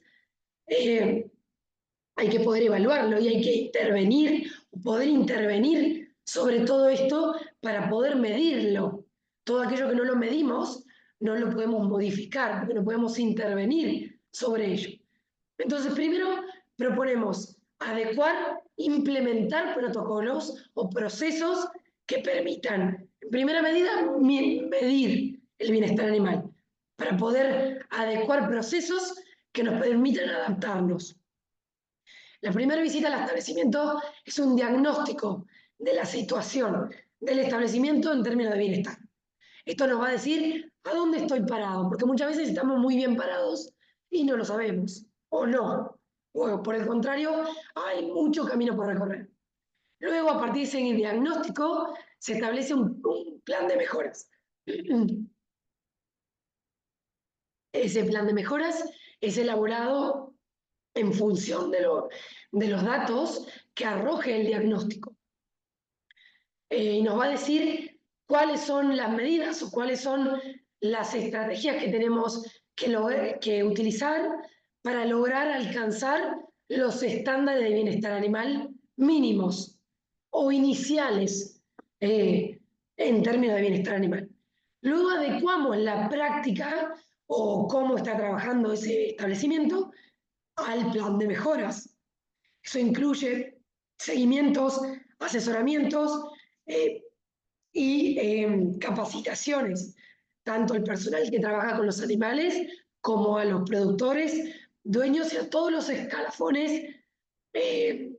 hay que poder evaluarlo y hay que intervenir, poder intervenir sobre todo esto para poder medirlo. Todo aquello que no lo medimos, no lo podemos modificar, porque no podemos intervenir sobre ello. Entonces, primero proponemos adecuar, implementar protocolos o procesos que permitan, en primera medida, medir el bienestar animal, para poder adecuar procesos que nos permitan adaptarnos. La primera visita al establecimiento es un diagnóstico de la situación del establecimiento en términos de bienestar. Esto nos va a decir a dónde estoy parado, porque muchas veces estamos muy bien parados y no lo sabemos, o no. O por el contrario, hay mucho camino por recorrer. Luego, a partir de ese diagnóstico, se establece un plan de mejoras. Ese plan de mejoras es elaborado en función de los datos que arroje el diagnóstico. Y nos va a decir cuáles son las medidas o cuáles son las estrategias que tenemos que utilizar para lograr alcanzar los estándares de bienestar animal mínimos o iniciales, en términos de bienestar animal. Luego adecuamos la práctica o cómo está trabajando ese establecimiento al plan de mejoras. Eso incluye seguimientos, asesoramientos, y capacitaciones, tanto el personal que trabaja con los animales como a los productores, dueños y a todos los escalafones de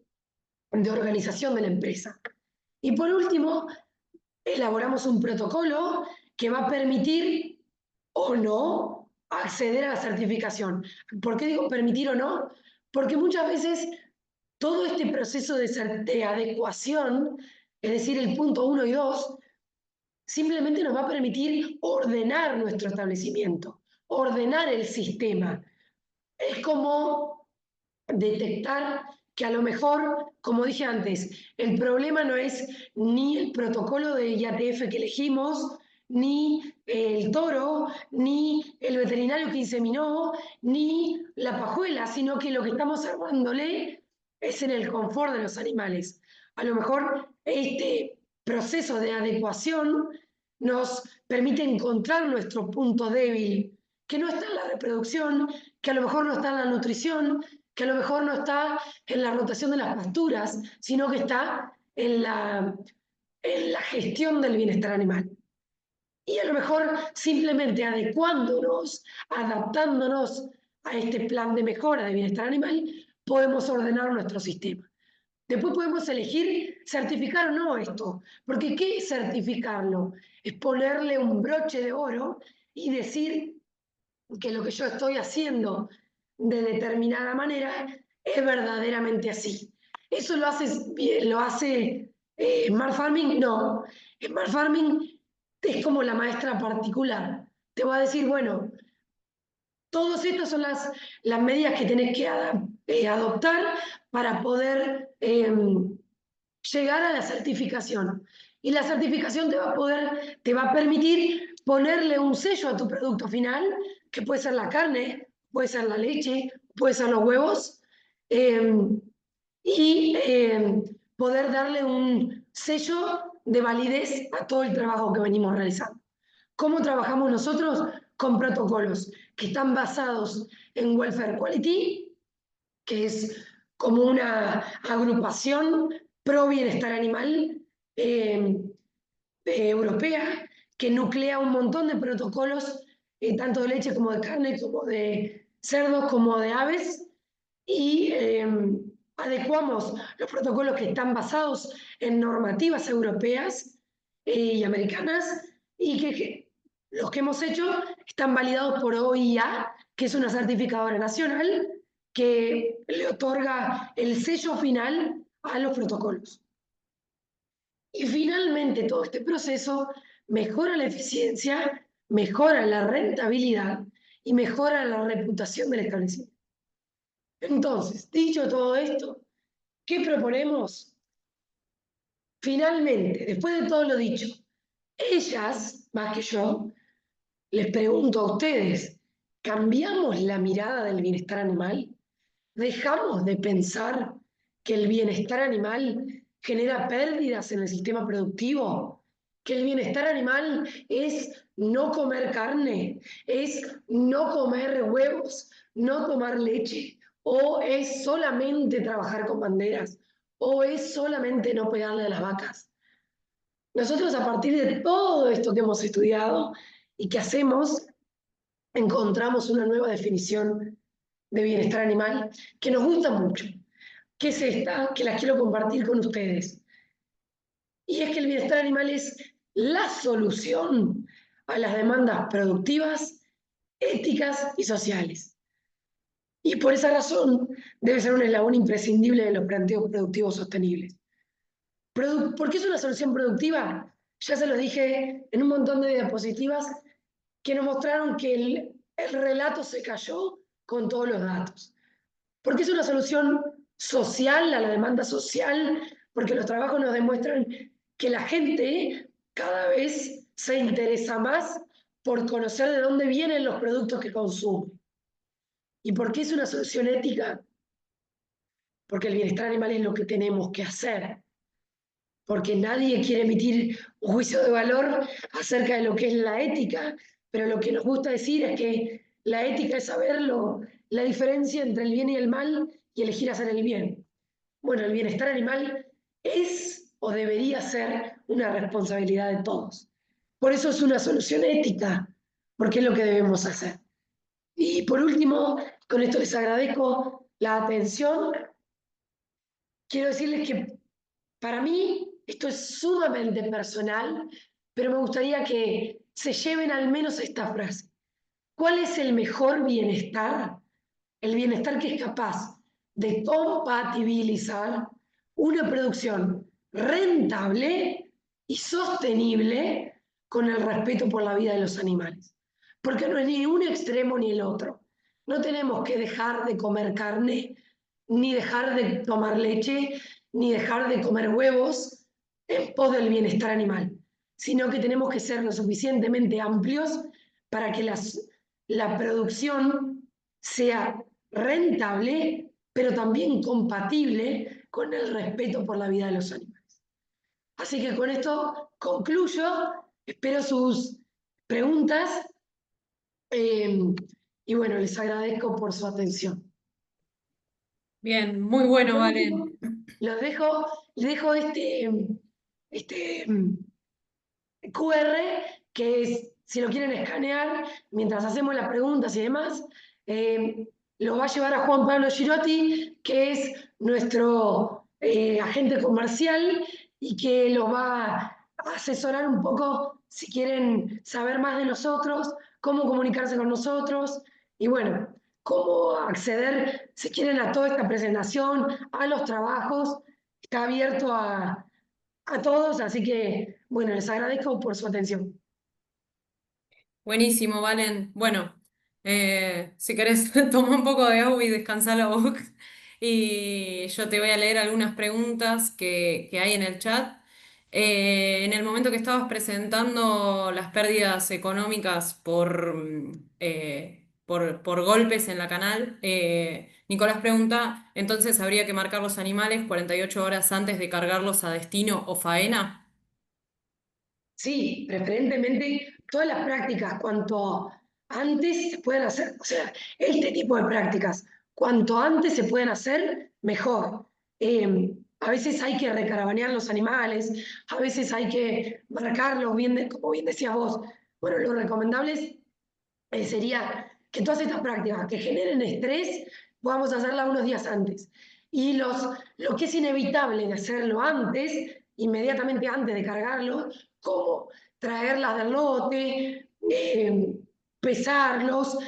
organización de la empresa. Y por último, elaboramos un protocolo que va a permitir o no acceder a la certificación. ¿Por qué digo permitir o no? Porque muchas veces todo este proceso de adecuación, es decir, el punto 1 y 2, simplemente nos va a permitir ordenar nuestro establecimiento, ordenar el sistema. Es como detectar que a lo mejor, como dije antes, el problema no es ni el protocolo de IATF que elegimos, ni el toro, ni el veterinario que inseminó, ni la pajuela, sino que lo que estamos salvándole es en el confort de los animales. A lo mejor este proceso de adecuación nos permite encontrar nuestro punto débil, que no está en la reproducción, que a lo mejor no está en la nutrición, que a lo mejor no está en la rotación de las pasturas, sino que está en la gestión del bienestar animal. Y a lo mejor simplemente adecuándonos, adaptándonos a este plan de mejora de bienestar animal, podemos ordenar nuestro sistema. Después podemos elegir certificar o no esto, porque ¿qué es certificarlo? Es ponerle un broche de oro y decir que lo que yo estoy haciendo de determinada manera es verdaderamente así. ¿Eso lo hace Smart Farming? No. Smart Farming es como la maestra particular. Te va a decir, bueno, todas estas son las medidas que tenés que adoptar para poder llegar a la certificación. Y la certificación te va a permitir ponerle un sello a tu producto final, que puede ser la carne, puede ser la leche, puede ser los huevos, y poder darle un sello de validez a todo el trabajo que venimos realizando. ¿Cómo trabajamos nosotros? Con protocolos que están basados en Welfare Quality, que es como una agrupación pro bienestar animal europea, que nuclea un montón de protocolos, tanto de leche como de carne, como de cerdos, como de aves, y adecuamos los protocolos que están basados en normativas europeas y americanas, y que los que hemos hecho están validados por OIA, que es una certificadora nacional que le otorga el sello final a los protocolos. Y finalmente todo este proceso mejora la eficiencia, mejora la rentabilidad y mejora la reputación del establecimiento. Entonces, dicho todo esto, ¿qué proponemos? Finalmente, después de todo lo dicho, ellas, más que yo, les pregunto a ustedes, ¿cambiamos la mirada del bienestar animal? ¿Dejamos de pensar que el bienestar animal genera pérdidas en el sistema productivo? ¿Que el bienestar animal es no comer carne, es no comer huevos, no tomar leche, o es solamente trabajar con banderas, o es solamente no pegarle a las vacas? Nosotros, a partir de todo esto que hemos estudiado y que hacemos, encontramos una nueva definición de bienestar animal que nos gusta mucho, que es esta, que la quiero compartir con ustedes. Y es que el bienestar animal es la solución a las demandas productivas, éticas y sociales. Y por esa razón debe ser un eslabón imprescindible de los planteos productivos sostenibles. ¿Por qué es una solución productiva? Ya se lo dije en un montón de diapositivas que nos mostraron que el relato se cayó con todos los datos. Porque es una solución social a la demanda social, porque los trabajos nos demuestran que la gente cada vez se interesa más por conocer de dónde vienen los productos que consume. ¿Y por qué es una solución ética? Porque el bienestar animal es lo que tenemos que hacer. Porque nadie quiere emitir un juicio de valor acerca de lo que es la ética, pero lo que nos gusta decir es que la ética es saber la diferencia entre el bien y el mal y elegir hacer el bien. Bueno, el bienestar animal es o debería ser una responsabilidad de todos. Por eso es una solución ética, porque es lo que debemos hacer. Y por último, con esto les agradezco la atención. Quiero decirles que para mí esto es sumamente personal, pero me gustaría que se lleven al menos esta frase. ¿Cuál es el mejor bienestar? El bienestar que es capaz de compatibilizar una producción rentable y sostenible con el respeto por la vida de los animales. Porque no es ni un extremo ni el otro. No tenemos que dejar de comer carne, ni dejar de tomar leche, ni dejar de comer huevos en pos del bienestar animal. sino que tenemos que ser lo suficientemente amplios para que la producción sea rentable, pero también compatible con el respeto por la vida de los animales. Así que con esto concluyo, espero sus preguntas y bueno, les agradezco por su atención. Bien, muy bueno, Valen. Los dejo, les dejo este QR, que es, si lo quieren escanear, mientras hacemos las preguntas y demás, lo va a llevar a Juan Pablo Girotti, que es nuestro agente comercial y que los va a asesorar un poco si quieren saber más de nosotros, cómo comunicarse con nosotros y bueno, cómo acceder, si quieren, a toda esta presentación, a los trabajos. Está abierto a todos, así que bueno, les agradezco por su atención. Buenísimo, Valen. Bueno, si querés, toma un poco de agua y descansa la boca. Y yo te voy a leer algunas preguntas que hay en el chat. En el momento que estabas presentando las pérdidas económicas por golpes en la canal, Nicolás pregunta, ¿entonces habría que marcar los animales 48 horas antes de cargarlos a destino o faena? Sí, preferentemente todas las prácticas, cuanto antes se pueden hacer, o sea, este tipo de prácticas, cuanto antes se pueden hacer, mejor. A veces hay que recaravanear los animales, a veces hay que marcarlos, bien como bien decías vos. Bueno, lo recomendable sería que todas estas prácticas que generen estrés, podamos hacerlas unos días antes. Y lo que es inevitable de hacerlo antes, inmediatamente antes de cargarlo, como traerlas del lote, pesarlos,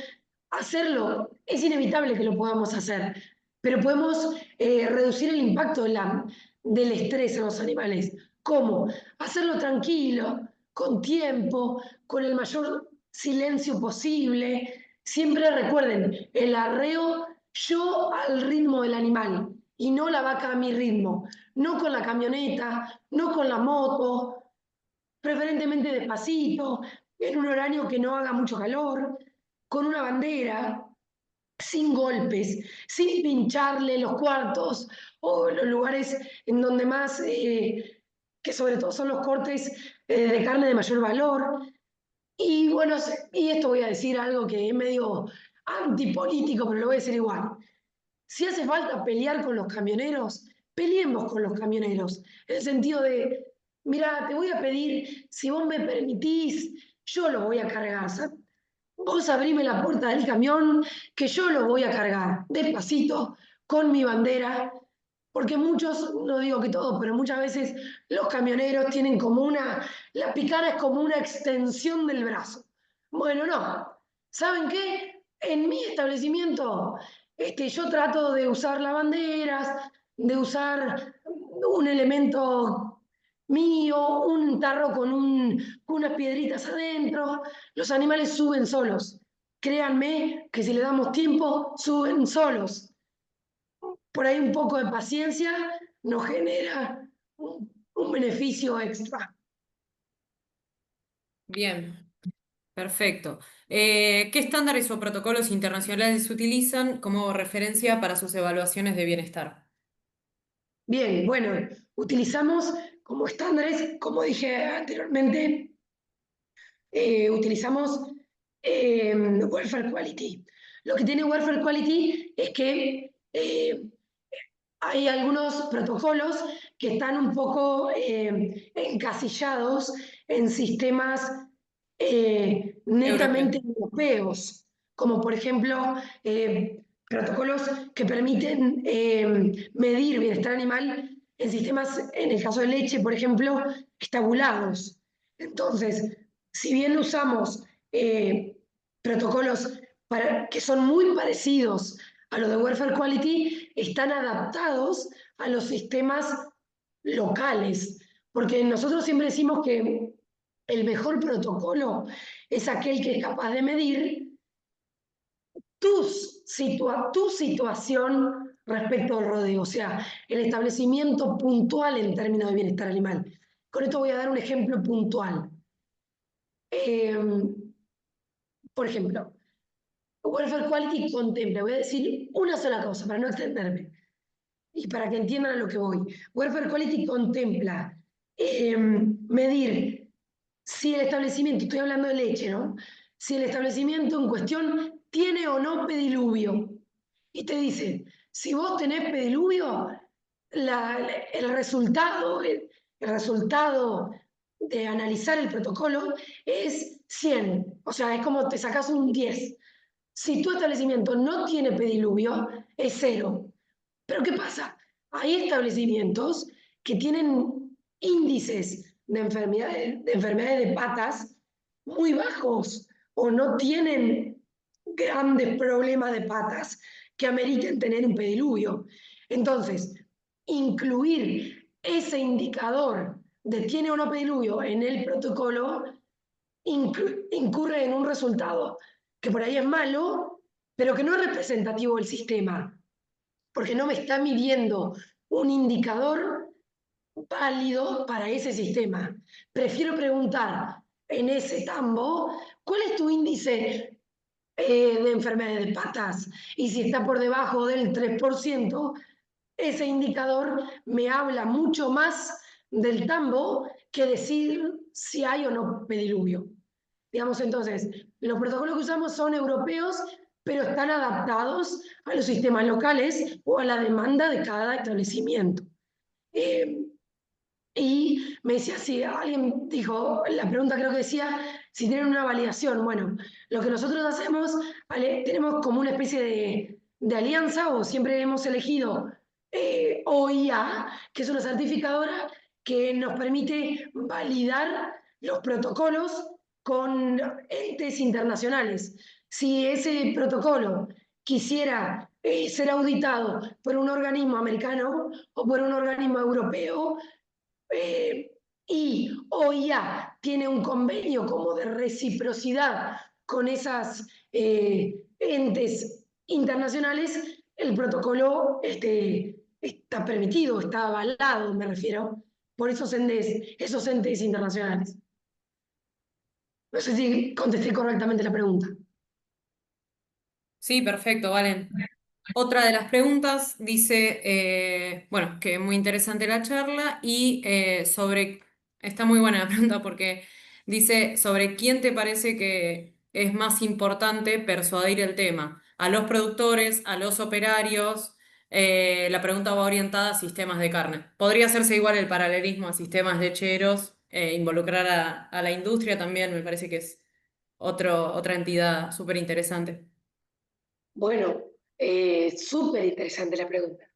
hacerlo, es inevitable que lo podamos hacer, pero podemos reducir el impacto del estrés en los animales. ¿Cómo? Hacerlo tranquilo, con tiempo, con el mayor silencio posible. Siempre recuerden, el arreo yo al ritmo del animal y no la vaca a mi ritmo. No con la camioneta, no con la moto, preferentemente despacito, en un horario que no haga mucho calor, con una bandera, sin golpes, sin pincharle los cuartos o los lugares en donde más, que sobre todo son los cortes de carne de mayor valor. Y bueno, y esto voy a decir algo que es medio antipolítico, pero lo voy a decir igual. Si hace falta pelear con los camioneros, peleemos con los camioneros. En el sentido de, mira, te voy a pedir, si vos me permitís, yo lo voy a cargar. ¿Sabes? Vos abrime la puerta del camión, que yo lo voy a cargar, despacito, con mi bandera, porque muchos, no digo que todos, pero muchas veces los camioneros tienen como la picana es como una extensión del brazo. Bueno, no. ¿Saben qué? En mi establecimiento, yo trato de usar las banderas, de usar un elemento mío, un tarro con unas piedritas adentro. Los animales suben solos. Créanme que si le damos tiempo, suben solos. Por ahí un poco de paciencia nos genera un beneficio extra. Bien. Perfecto. ¿Qué estándares o protocolos internacionales se utilizan como referencia para sus evaluaciones de bienestar? Bien, bueno, utilizamos como estándares, como dije anteriormente, utilizamos Welfare Quality. Lo que tiene Welfare Quality es que hay algunos protocolos que están un poco encasillados en sistemas Europeo. netamente europeos, como por ejemplo protocolos que permiten medir bienestar animal en sistemas, en el caso de leche, por ejemplo, estabulados. Entonces, si bien usamos protocolos que son muy parecidos a los de Welfare Quality, están adaptados a los sistemas locales, porque nosotros siempre decimos que el mejor protocolo es aquel que es capaz de medir tu situación respecto al rodeo, o sea, el establecimiento puntual en términos de bienestar animal. Con esto voy a dar un ejemplo puntual. Por ejemplo, Welfare Quality contempla, voy a decir una sola cosa para no extenderme y para que entiendan a lo que voy. Welfare Quality contempla medir si el establecimiento, estoy hablando de leche, ¿no? Si el establecimiento en cuestión tiene o no pediluvio. Y te dice, si vos tenés pediluvio, el resultado de analizar el protocolo es 100. O sea, es como te sacas un 10. Si tu establecimiento no tiene pediluvio, es 0. Pero ¿qué pasa? Hay establecimientos que tienen índices de enfermedades de patas muy bajos o no tienen grandes problemas de patas que ameriten tener un pediluvio. Entonces, incluir ese indicador de tiene o no pediluvio en el protocolo incurre en un resultado que por ahí es malo, pero que no es representativo del sistema, porque no me está midiendo un indicador válido para ese sistema. Prefiero preguntar en ese tambo, ¿cuál es tu índice de enfermedades de patas? Y si está por debajo del 3%, ese indicador me habla mucho más del tambo que decir si hay o no pediluvio. Digamos, entonces, los protocolos que usamos son europeos, pero están adaptados a los sistemas locales o a la demanda de cada establecimiento. Eh, y me decía, si alguien dijo, la pregunta creo que decía, si tienen una validación. Bueno, lo que nosotros hacemos, ¿vale? Tenemos como una especie de alianza, o siempre hemos elegido OIA, que es una certificadora que nos permite validar los protocolos con entes internacionales. Si ese protocolo quisiera ser auditado por un organismo americano o por un organismo europeo, eh, y OIA tiene un convenio como de reciprocidad con esas entes internacionales, el protocolo está permitido, está avalado, me refiero, por esos entes internacionales. No sé si contesté correctamente la pregunta. Sí, perfecto, Valen. Otra de las preguntas dice, bueno, que muy interesante la charla y está muy buena la pregunta porque dice, ¿sobre quién te parece que es más importante persuadir el tema? ¿A los productores, a los operarios? La pregunta va orientada a sistemas de carne. Podría hacerse igual el paralelismo a sistemas lecheros, involucrar a la industria también, me parece que es otra entidad súper interesante. Bueno, súper interesante la pregunta,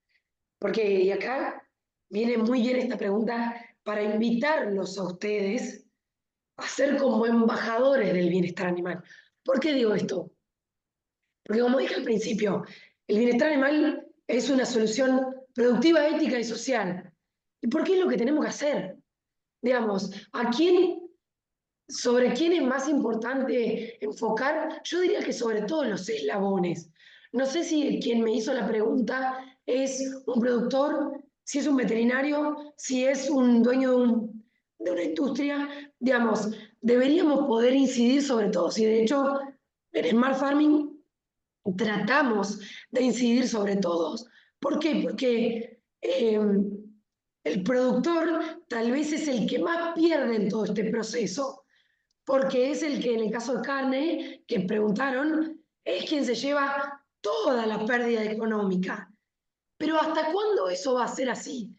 porque y acá viene muy bien esta pregunta para invitarlos a ustedes a ser como embajadores del bienestar animal. ¿Por qué digo esto? Porque como dije al principio, el bienestar animal es una solución productiva, ética y social. ¿Y por qué es lo que tenemos que hacer? Digamos, sobre quién es más importante enfocar? Yo diría que sobre todo los eslabones. No sé si quien me hizo la pregunta es un productor, si es un veterinario, si es un dueño de una industria. Digamos, deberíamos poder incidir sobre todo. Si de hecho en Smart Farming tratamos de incidir sobre todos. ¿Por qué? Porque el productor tal vez es el que más pierde en todo este proceso, porque es el que en el caso de carne, que preguntaron, es quien se lleva toda la pérdida económica. Pero ¿hasta cuándo eso va a ser así?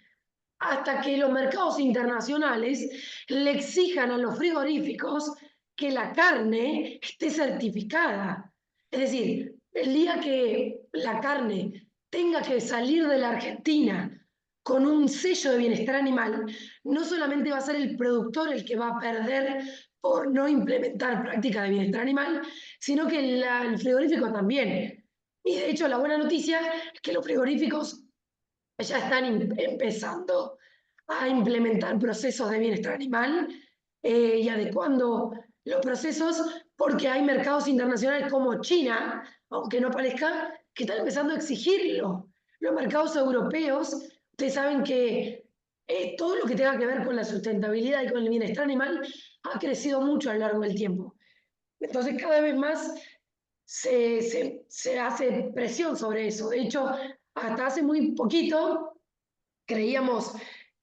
Hasta que los mercados internacionales le exijan a los frigoríficos que la carne esté certificada. Es decir, el día que la carne tenga que salir de la Argentina con un sello de bienestar animal, no solamente va a ser el productor el que va a perder por no implementar prácticas de bienestar animal, sino que el frigorífico también. Y de hecho la buena noticia es que los frigoríficos ya están empezando a implementar procesos de bienestar animal y adecuando los procesos, porque hay mercados internacionales como China, aunque no parezca, que están empezando a exigirlo. Los mercados europeos, ustedes saben que todo lo que tenga que ver con la sustentabilidad y con el bienestar animal ha crecido mucho a lo largo del tiempo. Entonces cada vez más se hace presión sobre eso. De hecho, hasta hace muy poquito creíamos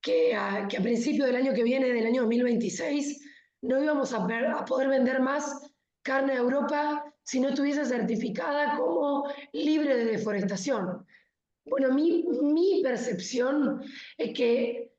que a principio del año que viene, del año 2026, no íbamos a poder vender más carne a Europa si no estuviese certificada como libre de deforestación. Bueno, mi percepción es que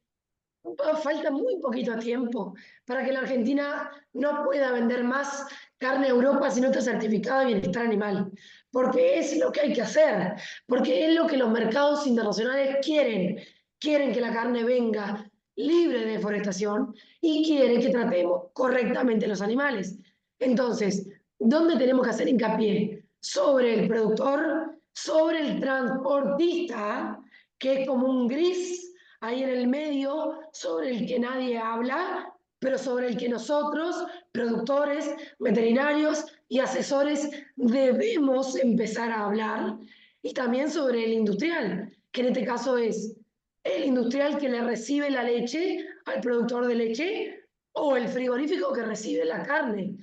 falta muy poquito tiempo para que la Argentina no pueda vender más carne a Europa si no está certificado de bienestar animal, porque es lo que hay que hacer, porque es lo que los mercados internacionales quieren. Quieren que la carne venga libre de deforestación y quieren que tratemos correctamente los animales. Entonces, ¿dónde tenemos que hacer hincapié? Sobre el productor, sobre el transportista, que es como un gris ahí en el medio, sobre el que nadie habla, pero sobre el que nosotros, productores, veterinarios y asesores, debemos empezar a hablar, y también sobre el industrial, que en este caso es el industrial que le recibe la leche al productor de leche o el frigorífico que recibe la carne.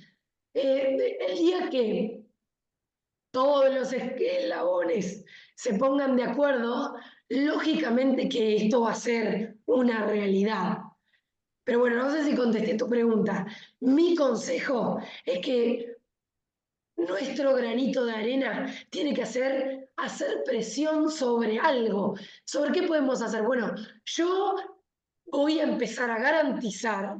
El día que todos los eslabones se pongan de acuerdo, lógicamente que esto va a ser una realidad. Pero bueno, no sé si contesté tu pregunta. Mi consejo es que nuestro granito de arena tiene que hacer presión sobre algo. ¿Sobre qué podemos hacer? Bueno, yo voy a empezar a garantizar,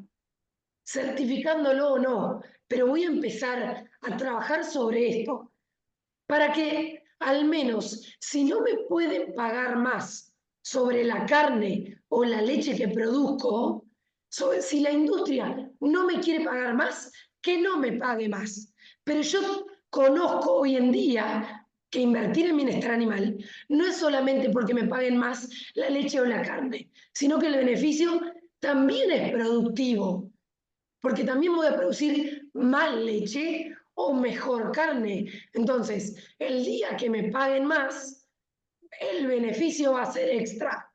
certificándolo o no, pero voy a empezar a trabajar sobre esto para que al menos, si no me pueden pagar más sobre la carne o la leche que produzco, si la industria no me quiere pagar más, que no me pague más. Pero yo conozco hoy en día que invertir en bienestar animal no es solamente porque me paguen más la leche o la carne, sino que el beneficio también es productivo, porque también voy a producir más leche o mejor carne. Entonces, el día que me paguen más, el beneficio va a ser extra.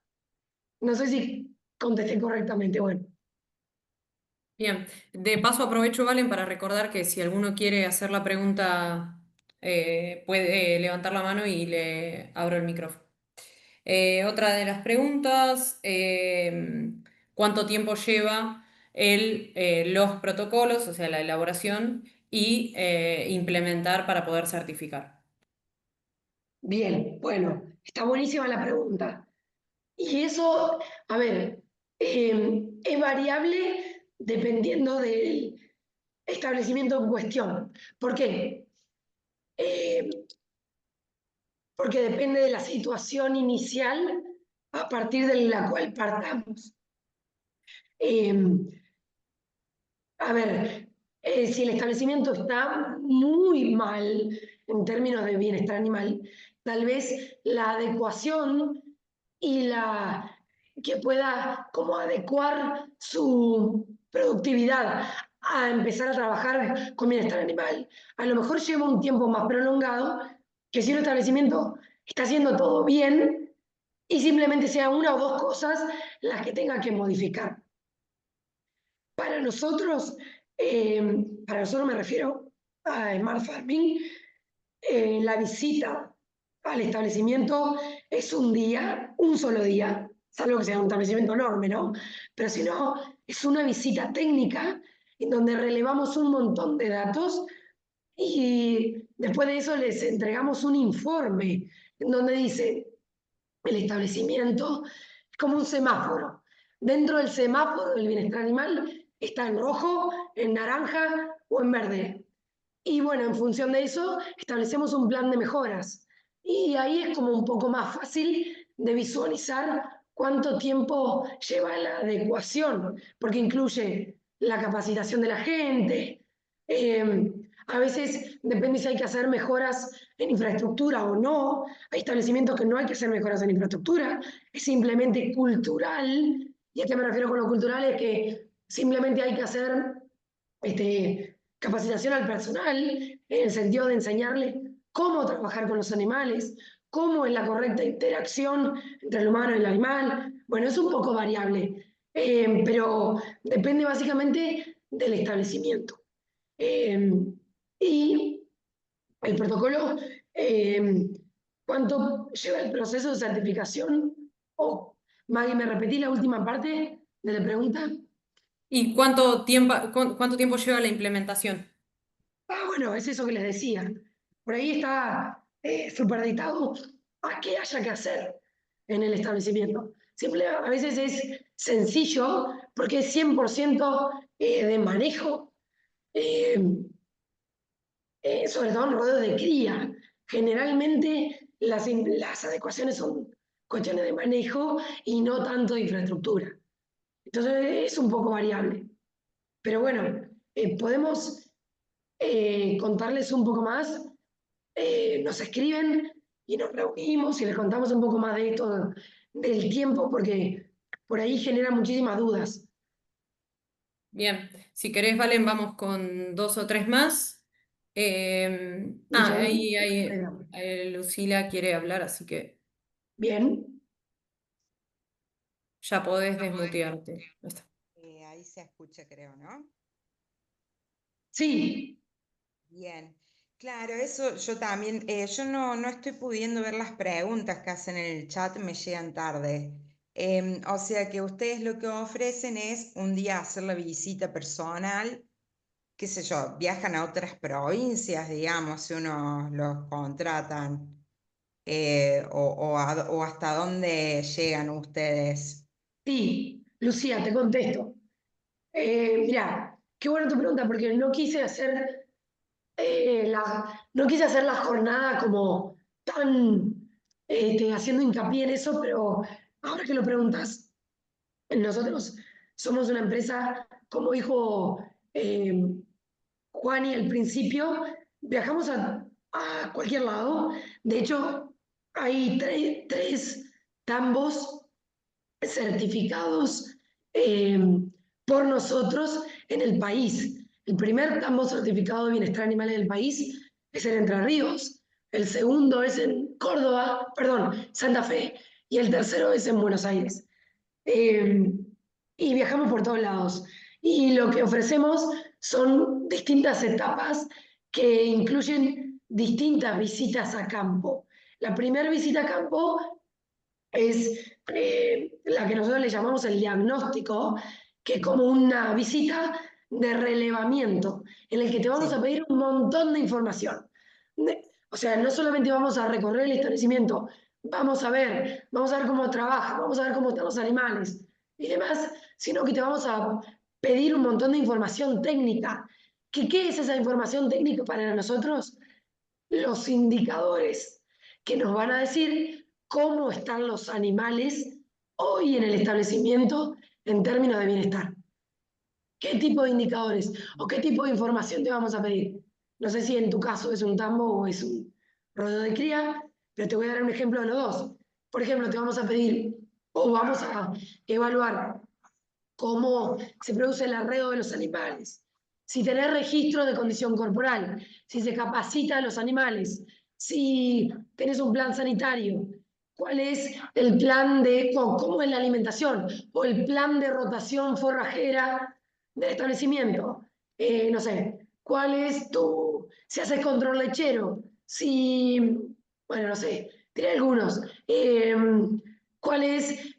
No sé si contesté correctamente. Bueno, Bien, de paso aprovecho, Valen, para recordar que si alguno quiere hacer la pregunta, puede levantar la mano y le abro el micrófono. Otra de las preguntas, ¿cuánto tiempo lleva los protocolos, o sea, la elaboración y implementar para poder certificar? bien, bueno, está buenísima la pregunta. Y eso, a ver, es variable dependiendo del establecimiento en cuestión. ¿Por qué? Eh, Porque depende de la situación inicial a partir de la cual partamos. Eh, a ver, si el establecimiento está muy mal en términos de bienestar animal, tal vez la adecuación y la que pueda como adecuar su productividad a empezar a trabajar con bienestar animal, a lo mejor lleva un tiempo más prolongado que si un establecimiento está haciendo todo bien y simplemente sea una o dos cosas las que tenga que modificar. Para nosotros, para nosotros me refiero a Smart Farming, la visita al establecimiento es un día, un solo día, salvo que sea un establecimiento enorme, ¿no? Pero si no, es una visita técnica en donde relevamos un montón de datos y después de eso les entregamos un informe en donde dice el establecimiento es como un semáforo. Dentro del semáforo del bienestar animal está en rojo, en naranja o en verde. Y bueno, en función de eso, establecemos un plan de mejoras. Y ahí es como un poco más fácil de visualizar cuánto tiempo lleva la adecuación, porque incluye la capacitación de la gente. A veces depende si hay que hacer mejoras en infraestructura o no. Hay establecimientos que no hay que hacer mejoras en infraestructura, es simplemente cultural. ¿Y a qué me refiero con lo cultural? Es que simplemente hay que hacer capacitación al personal, en el sentido de enseñarle cómo trabajar con los animales, cómo es la correcta interacción entre el humano y el animal. Bueno, es un poco variable, pero depende básicamente del establecimiento. Eh, y el protocolo, ¿cuánto lleva el proceso de certificación? Oh, Maggie, ¿me repetí la última parte de la pregunta? ¿Y cuánto tiempo lleva la implementación? Bueno, es eso que les decía. Por ahí está superditado a qué haya que hacer en el establecimiento. Siempre a veces es sencillo porque es 100% de manejo, eh, sobre todo en rodeos de cría. Generalmente las adecuaciones son cuestiones de manejo y no tanto de infraestructura. Entonces es un poco variable. Pero bueno, podemos contarles un poco más. Nos escriben y nos reunimos y les contamos un poco más de esto del tiempo porque por ahí genera muchísimas dudas. Bien, si querés, Valen, vamos con dos o tres más. Michelle, Ahí Lucila quiere hablar, así que bien, ya podés desmutearte. Ahí está. Ahí se escucha, creo, ¿no? sí, Bien. Claro, eso yo también, yo no estoy pudiendo ver las preguntas que hacen en el chat, me llegan tarde. O sea que ustedes lo que ofrecen es un día hacer la visita personal, qué sé yo, viajan a otras provincias, digamos, si uno los contratan, o hasta dónde llegan ustedes. sí, Lucía, te contesto. Mira, qué buena tu pregunta porque no quise hacer la jornada como tan haciendo hincapié en eso, pero ahora que lo preguntas, nosotros somos una empresa, como dijo eh, Juan y al principio, viajamos a cualquier lado. De hecho, hay tres tambos certificados eh, por nosotros en el país. El primer tambo certificado de bienestar animal en el país es en Entre Ríos, el segundo es en Córdoba, perdón, Santa Fe, y el tercero es en Buenos Aires. Eh, y viajamos por todos lados. Y lo que ofrecemos son distintas etapas que incluyen distintas visitas a campo. La primera visita a campo es la que nosotros le llamamos el diagnóstico, que es como una visita de relevamiento, en el que te vamos a Sí, pedir un montón de información. O sea, no solamente vamos a recorrer el establecimiento, vamos a ver cómo trabaja, vamos a ver cómo están los animales y demás, sino que te vamos a pedir un montón de información técnica. ¿Qué es esa información técnica para nosotros? Los indicadores que nos van a decir cómo están los animales hoy en el establecimiento en términos de bienestar. ¿Qué tipo de indicadores o qué tipo de información te vamos a pedir? No sé si en tu caso es un tambo o es un rodeo de cría, pero te voy a dar un ejemplo de los dos. Por ejemplo, te vamos a pedir o vamos a evaluar cómo se produce el arreo de los animales, si tenés registro de condición corporal, si se capacita a los animales, si tenés un plan sanitario, cuál es el plan de cómo es la alimentación o el plan de rotación forrajera del establecimiento. No sé, cuál es si haces control lechero, si, bueno, no sé, tiré algunos. ¿Cuál es,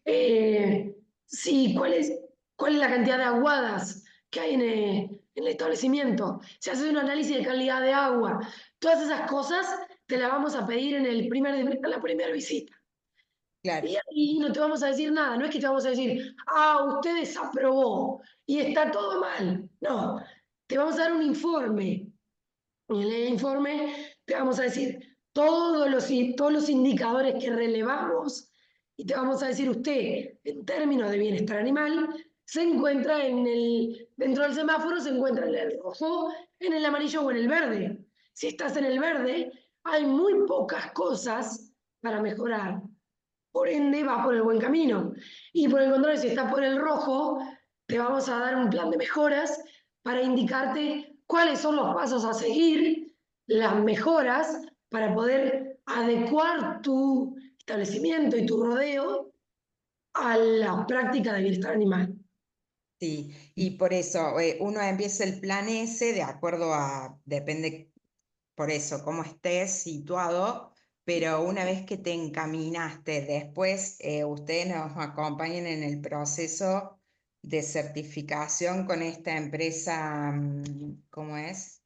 cuál es la cantidad de aguadas que hay en el establecimiento? Si haces un análisis de calidad de agua, todas esas cosas te las vamos a pedir en la primera visita. claro. Y ahí no te vamos a decir nada, no es que te vamos a decir, usted desaprobó y está todo mal. No, te vamos a dar un informe. Y en el informe te vamos a decir todos los indicadores que relevamos y te vamos a decir usted, en términos de bienestar animal, se encuentra dentro del semáforo, se encuentra en el rojo, en el amarillo o en el verde. Si estás en el verde, hay muy pocas cosas para mejorar. Por ende, va por el buen camino. Y por el contrario, si estás por el rojo, te vamos a dar un plan de mejoras para indicarte cuáles son los pasos a seguir, las mejoras para poder adecuar tu establecimiento y tu rodeo a la práctica de bienestar animal. Sí, y por eso uno empieza el plan ese de acuerdo a, depende por eso, cómo estés situado, pero una vez que te encaminaste, después ustedes nos acompañan en el proceso de certificación con esta empresa, ¿cómo es?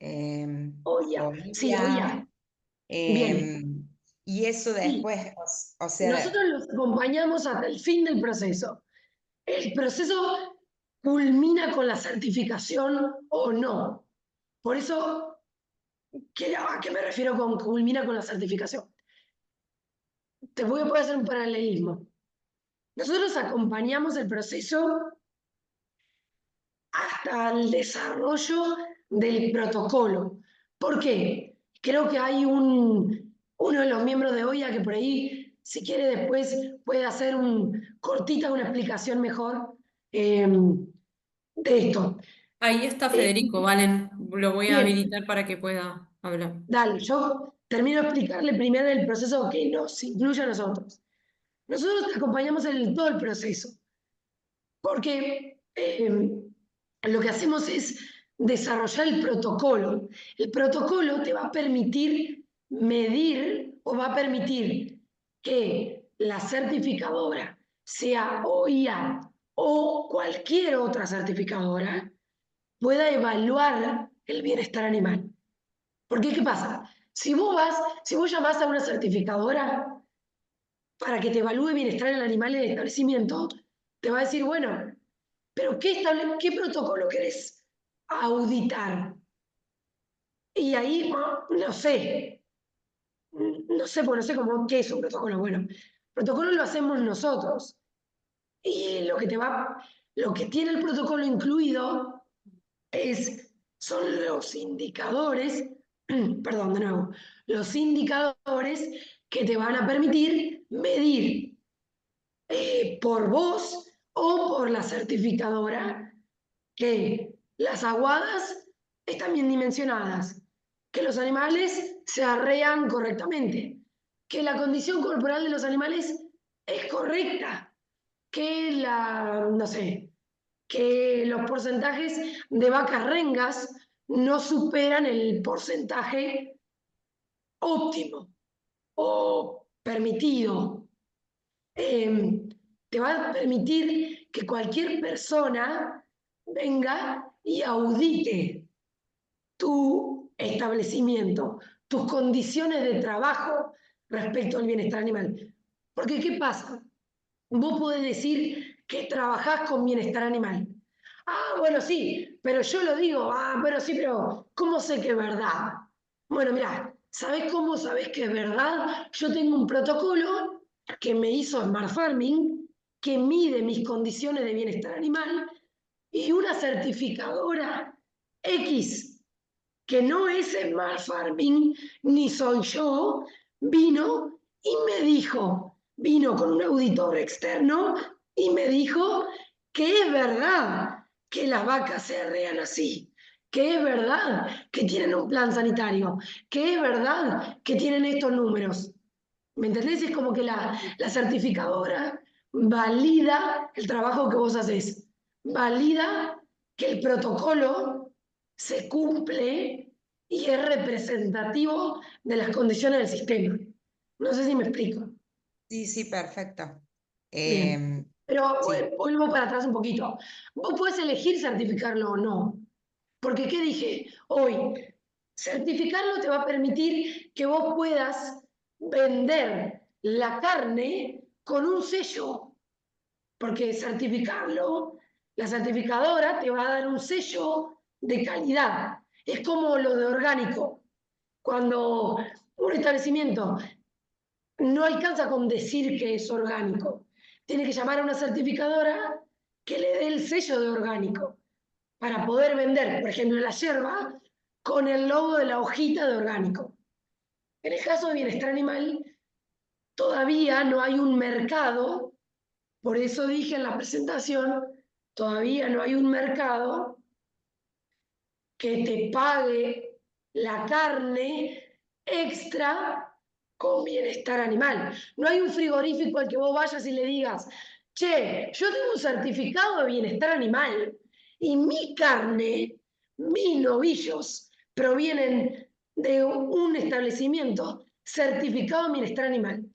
Oya, sí, Olivia, oya. Bien, em, y eso sí. después, o sea, Nosotros los acompañamos hasta el fin del proceso. El proceso culmina con la certificación o no. Por eso, ¿a qué me refiero con culmina con la certificación? Te voy a poder hacer un paralelismo. Nosotros acompañamos el proceso hasta el desarrollo del protocolo. ¿Por qué? Creo que hay uno de los miembros de OIA que por ahí, si quiere después, puede hacer cortita una explicación mejor de esto. Ahí está Eh, Federico, Valen. Lo voy a bien, habilitar para que pueda hablar. dale, yo termino de explicarle primero el proceso que nos incluye a nosotros. Nosotros te acompañamos en todo el proceso, porque lo que hacemos es desarrollar el protocolo. El protocolo te va a permitir medir o va a permitir que la certificadora, sea OIA o cualquier otra certificadora, pueda evaluar el bienestar animal. Porque, ¿qué pasa? Si vos llamás a una certificadora para que te evalúe bienestar en el animal en el establecimiento, te va a decir, bueno, pero ¿qué protocolo querés auditar? Y ahí, porque no sé cómo, qué es un protocolo. Bueno, el protocolo lo hacemos nosotros. Y lo que tiene el protocolo incluido son los indicadores, perdón, de nuevo, los indicadores que te van a permitir medir por vos o por la certificadora que las aguadas están bien dimensionadas, que los animales se arrean correctamente, que la condición corporal de los animales es correcta, no sé, que los porcentajes de vacas rengas no superan el porcentaje óptimo o permitido. Te va a permitir que cualquier persona venga y audite tu establecimiento, tus condiciones de trabajo respecto al bienestar animal. Porque, ¿qué pasa? Vos podés decir que trabajás con bienestar animal. Ah, bueno, sí, pero yo lo digo, pero sí, pero ¿cómo sé que es verdad? Bueno, mirá, ¿sabés cómo sabés que es verdad? Yo tengo un protocolo que me hizo Smart Farming, que mide mis condiciones de bienestar animal, y una certificadora X, que no es Smart Farming, ni soy yo, vino con un auditor externo y me dijo que es verdad que las vacas se arrean así, que es verdad que tienen un plan sanitario, que es verdad que tienen estos números. ¿Me entendés? Es como que la certificadora valida el trabajo que vos haces, valida que el protocolo se cumple y es representativo de las condiciones del sistema. No sé si me explico. sí, sí, perfecto. Bien. Pero Sí. vuelvo para atrás un poquito. Vos podés elegir certificarlo o no. Porque, ¿qué dije? Hoy, certificarlo te va a permitir que vos puedas vender la carne con un sello. Porque la certificadora te va a dar un sello de calidad. Es como lo de orgánico. Cuando un establecimiento no alcanza con decir que es orgánico, tiene que llamar a una certificadora que le dé el sello de orgánico para poder vender, por ejemplo, la yerba con el logo de la hojita de orgánico. En el caso de bienestar animal, todavía no hay un mercado, por eso dije en la presentación, todavía no hay un mercado que te pague la carne extra con bienestar animal. No hay un frigorífico al que vos vayas y le digas, che, yo tengo un certificado de bienestar animal y mi carne, mis novillos, provienen de un establecimiento certificado de bienestar animal.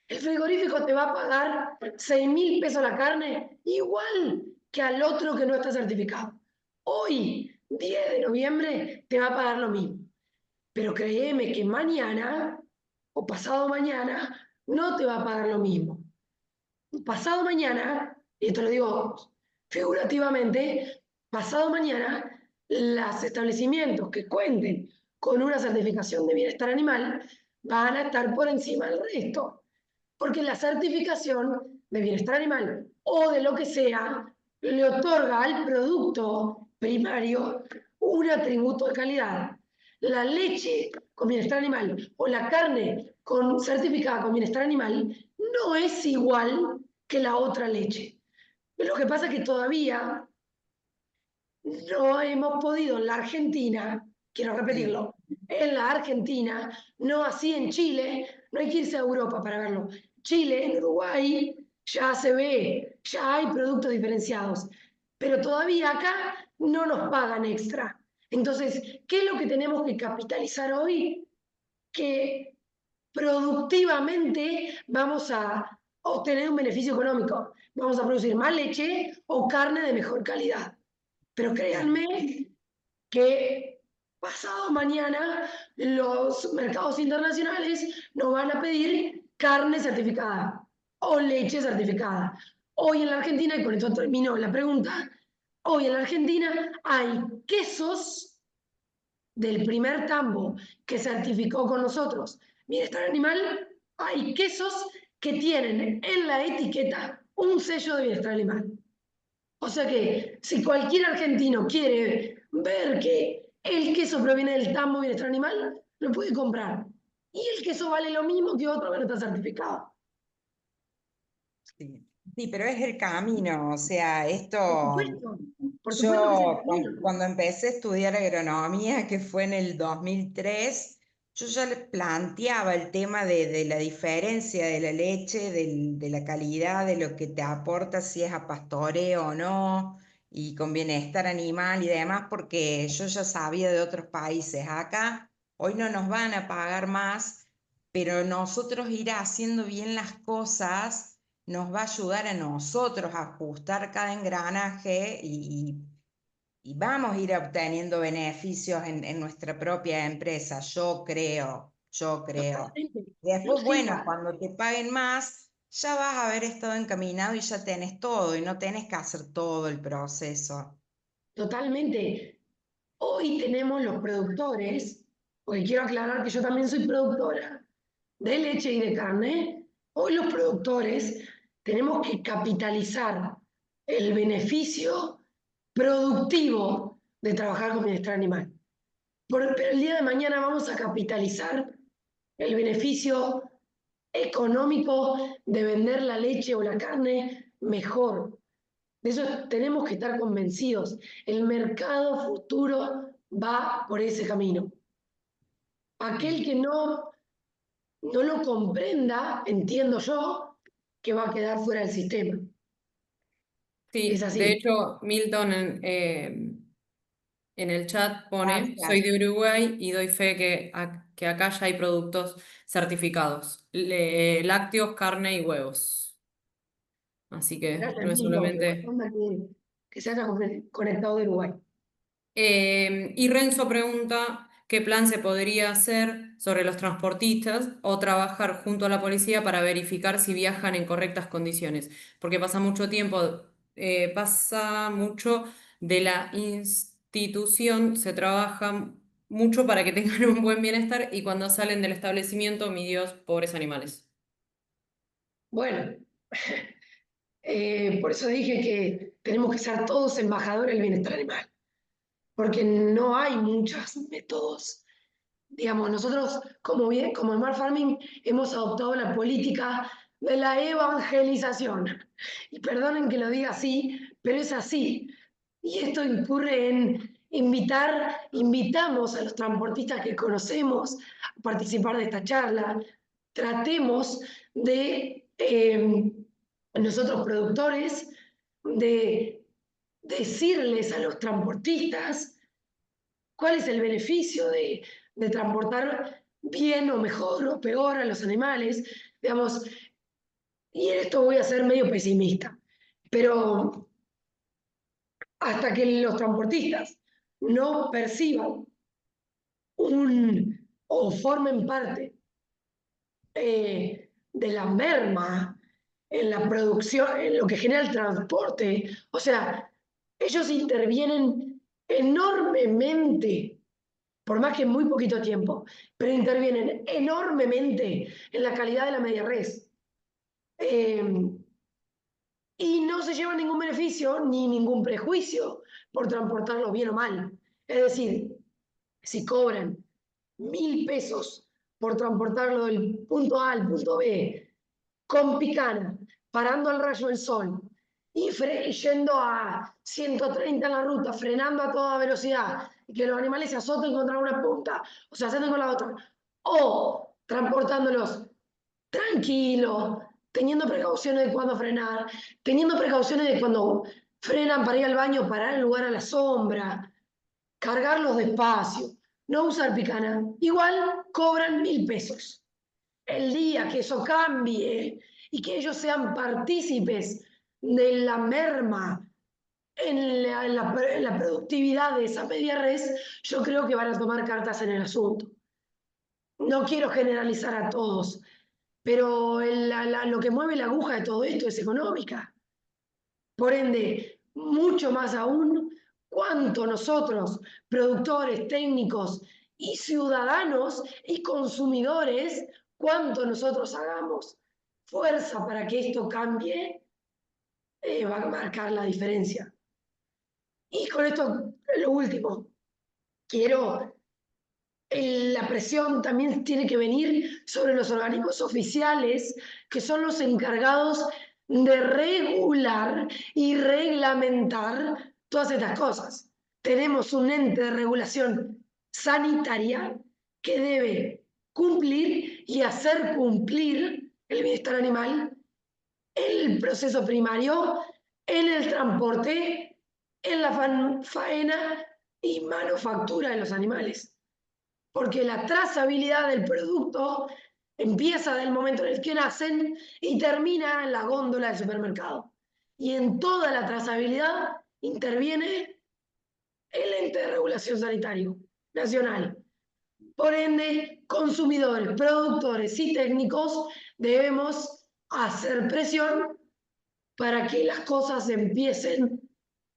El frigorífico te va a pagar 6.000 pesos la carne, igual que al otro que no está certificado. Hoy, 10 de noviembre, te va a pagar lo mismo. Pero créeme que mañana o pasado mañana no te va a pagar lo mismo. Pasado mañana, y esto lo digo figurativamente, pasado mañana, los establecimientos que cuenten con una certificación de bienestar animal van a estar por encima del resto, porque la certificación de bienestar animal o de lo que sea le otorga al producto primario un atributo de calidad. La leche con bienestar animal o la carne certificada con bienestar animal no es igual que la otra leche. Lo que pasa es que todavía no hemos podido en la Argentina, quiero Sí. repetirlo, en la Argentina, no así en Chile, no hay que irse a Europa para verlo. Chile, en Uruguay, ya se ve, ya hay productos diferenciados, pero todavía acá no nos pagan extra. Entonces, ¿qué es lo que tenemos que capitalizar hoy? Que productivamente vamos a obtener un beneficio económico. Vamos a producir más leche o carne de mejor calidad. Pero Sí. créanme que pasado mañana los mercados internacionales nos van a pedir carne certificada o leche certificada. Hoy en la Argentina, y con esto termino la pregunta, hoy en la Argentina hay quesos del primer tambo que certificó con nosotros Bienestar Animal, hay quesos que tienen en la etiqueta un sello de bienestar animal. O sea que si cualquier argentino quiere ver que el queso proviene del tambo bienestar animal, lo puede comprar. Y el queso vale lo mismo que otro que no está certificado. Sí. Sí, pero es el camino, o sea, Por supuesto que es el yo camino. cuando empecé a estudiar agronomía, que fue en el 2003, yo ya le planteaba el tema de la diferencia de la leche, de la calidad, de lo que te aporta, si es a pastoreo o no, y con bienestar animal y demás, porque yo ya sabía de otros países. Acá hoy no nos van a pagar más, pero nosotros ir haciendo bien las cosas nos va a ayudar a nosotros a ajustar cada engranaje y vamos a ir obteniendo beneficios en nuestra propia empresa, yo creo, yo creo. Totalmente. No Después, bueno, siga. cuando te paguen más, ya vas a haber estado encaminado y ya tenés todo y no tenés que hacer todo el proceso. Totalmente. Hoy tenemos los productores, porque quiero aclarar que yo también soy productora de leche y de carne. Hoy los productores tenemos que capitalizar el beneficio productivo de trabajar con bienestar animal. Pero el día de mañana vamos a capitalizar el beneficio económico de vender la leche o la carne mejor. De eso tenemos que estar convencidos. El mercado futuro va por ese camino. Aquel Sí. que no lo comprenda, entiendo yo, que va a quedar fuera del sistema. Es Sí, de así. hecho, Milton en el chat pone, soy Gracias. de Uruguay y doy fe que acá ya hay productos certificados, lácteos, carne y huevos. Así que Gracias, no es Milton. Me solamente... manda que se haya conectado de Uruguay. Y Renzo pregunta qué plan se podría hacer sobre los transportistas o trabajar junto a la policía para verificar si viajan en correctas condiciones, porque pasa mucho tiempo, pasa mucho de la institución, se trabaja mucho para que tengan un buen bienestar y cuando salen del establecimiento, mi Dios, pobres animales. Bueno, por eso dije que tenemos que ser todos embajadores del bienestar animal, porque no hay muchos métodos. Digamos, nosotros como Smart Farming hemos adoptado la política de la evangelización. Y perdonen que lo diga así, pero es así. Y esto incurre en invitamos a los transportistas que conocemos a participar de esta charla. Tratemos de nosotros productores, de decirles a los transportistas cuál es el beneficio de transportar bien o mejor o peor a los animales, digamos, y en esto voy a ser medio pesimista, pero hasta que los transportistas no perciban o formen parte de la merma en la producción, en lo que genera el transporte, o sea, ellos intervienen enormemente, por más que en muy poquito tiempo, pero intervienen enormemente en la calidad de la media res. Y no se lleva ningún beneficio ni ningún prejuicio por transportarlo bien o mal. Es decir, si cobran 1.000 pesos por transportarlo del punto A al punto B, con picana, parando al rayo del sol y yendo a 130 en la ruta, frenando a toda velocidad, y que los animales se azoten contra una punta o se azoten con la otra, o transportándolos tranquilos, teniendo precauciones de cuándo frenar, teniendo precauciones de cuando frenan para ir al baño, parar el lugar a la sombra, cargarlos despacio, no usar picana. Igual cobran 1.000 pesos. El día que eso cambie y que ellos sean partícipes de la merma en la productividad de esa media res, yo creo que van a tomar cartas en el asunto. No quiero generalizar a todos, pero lo que mueve la aguja de todo esto es económica. Por ende, mucho más aún, cuánto nosotros, productores, técnicos y ciudadanos y consumidores, cuánto nosotros hagamos fuerza para que esto cambie, va a marcar la diferencia. Y con esto, lo último, quiero la presión también tiene que venir sobre los organismos oficiales, que son los encargados de regular y reglamentar todas estas cosas. Tenemos un ente de regulación sanitaria que debe cumplir y hacer cumplir el bienestar animal en el proceso primario, en el transporte, en la faena y manufactura de los animales. Porque la trazabilidad del producto empieza del momento en el que nacen y termina en la góndola del supermercado. Y en toda la trazabilidad interviene el ente de regulación sanitario nacional. Por ende, consumidores, productores y técnicos debemos hacer presión para que las cosas empiecen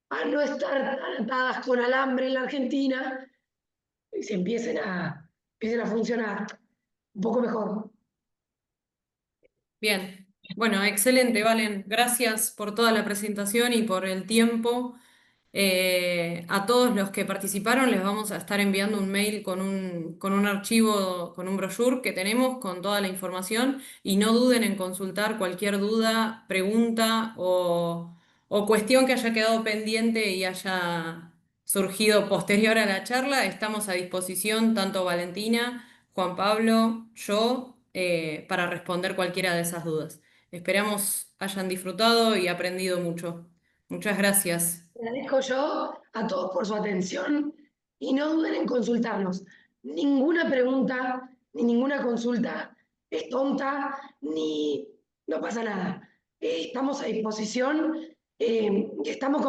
a no estar atadas con alambre en la Argentina y se empiecen a funcionar un poco mejor. Bien, bueno, excelente, Valen. Gracias por toda la presentación y por el tiempo. A todos los que participaron les vamos a estar enviando un mail con un archivo, con un brochure que tenemos con toda la información y no duden en consultar cualquier duda, pregunta o cuestión que haya quedado pendiente y haya surgido posterior a la charla. Estamos a disposición, tanto Valentina, Juan Pablo, yo, para responder cualquiera de esas dudas. Esperamos hayan disfrutado y aprendido mucho. Muchas gracias. Agradezco yo a todos por su atención y no duden en consultarnos. Ninguna pregunta ni ninguna consulta es tonta ni no pasa nada. Estamos a disposición, estamos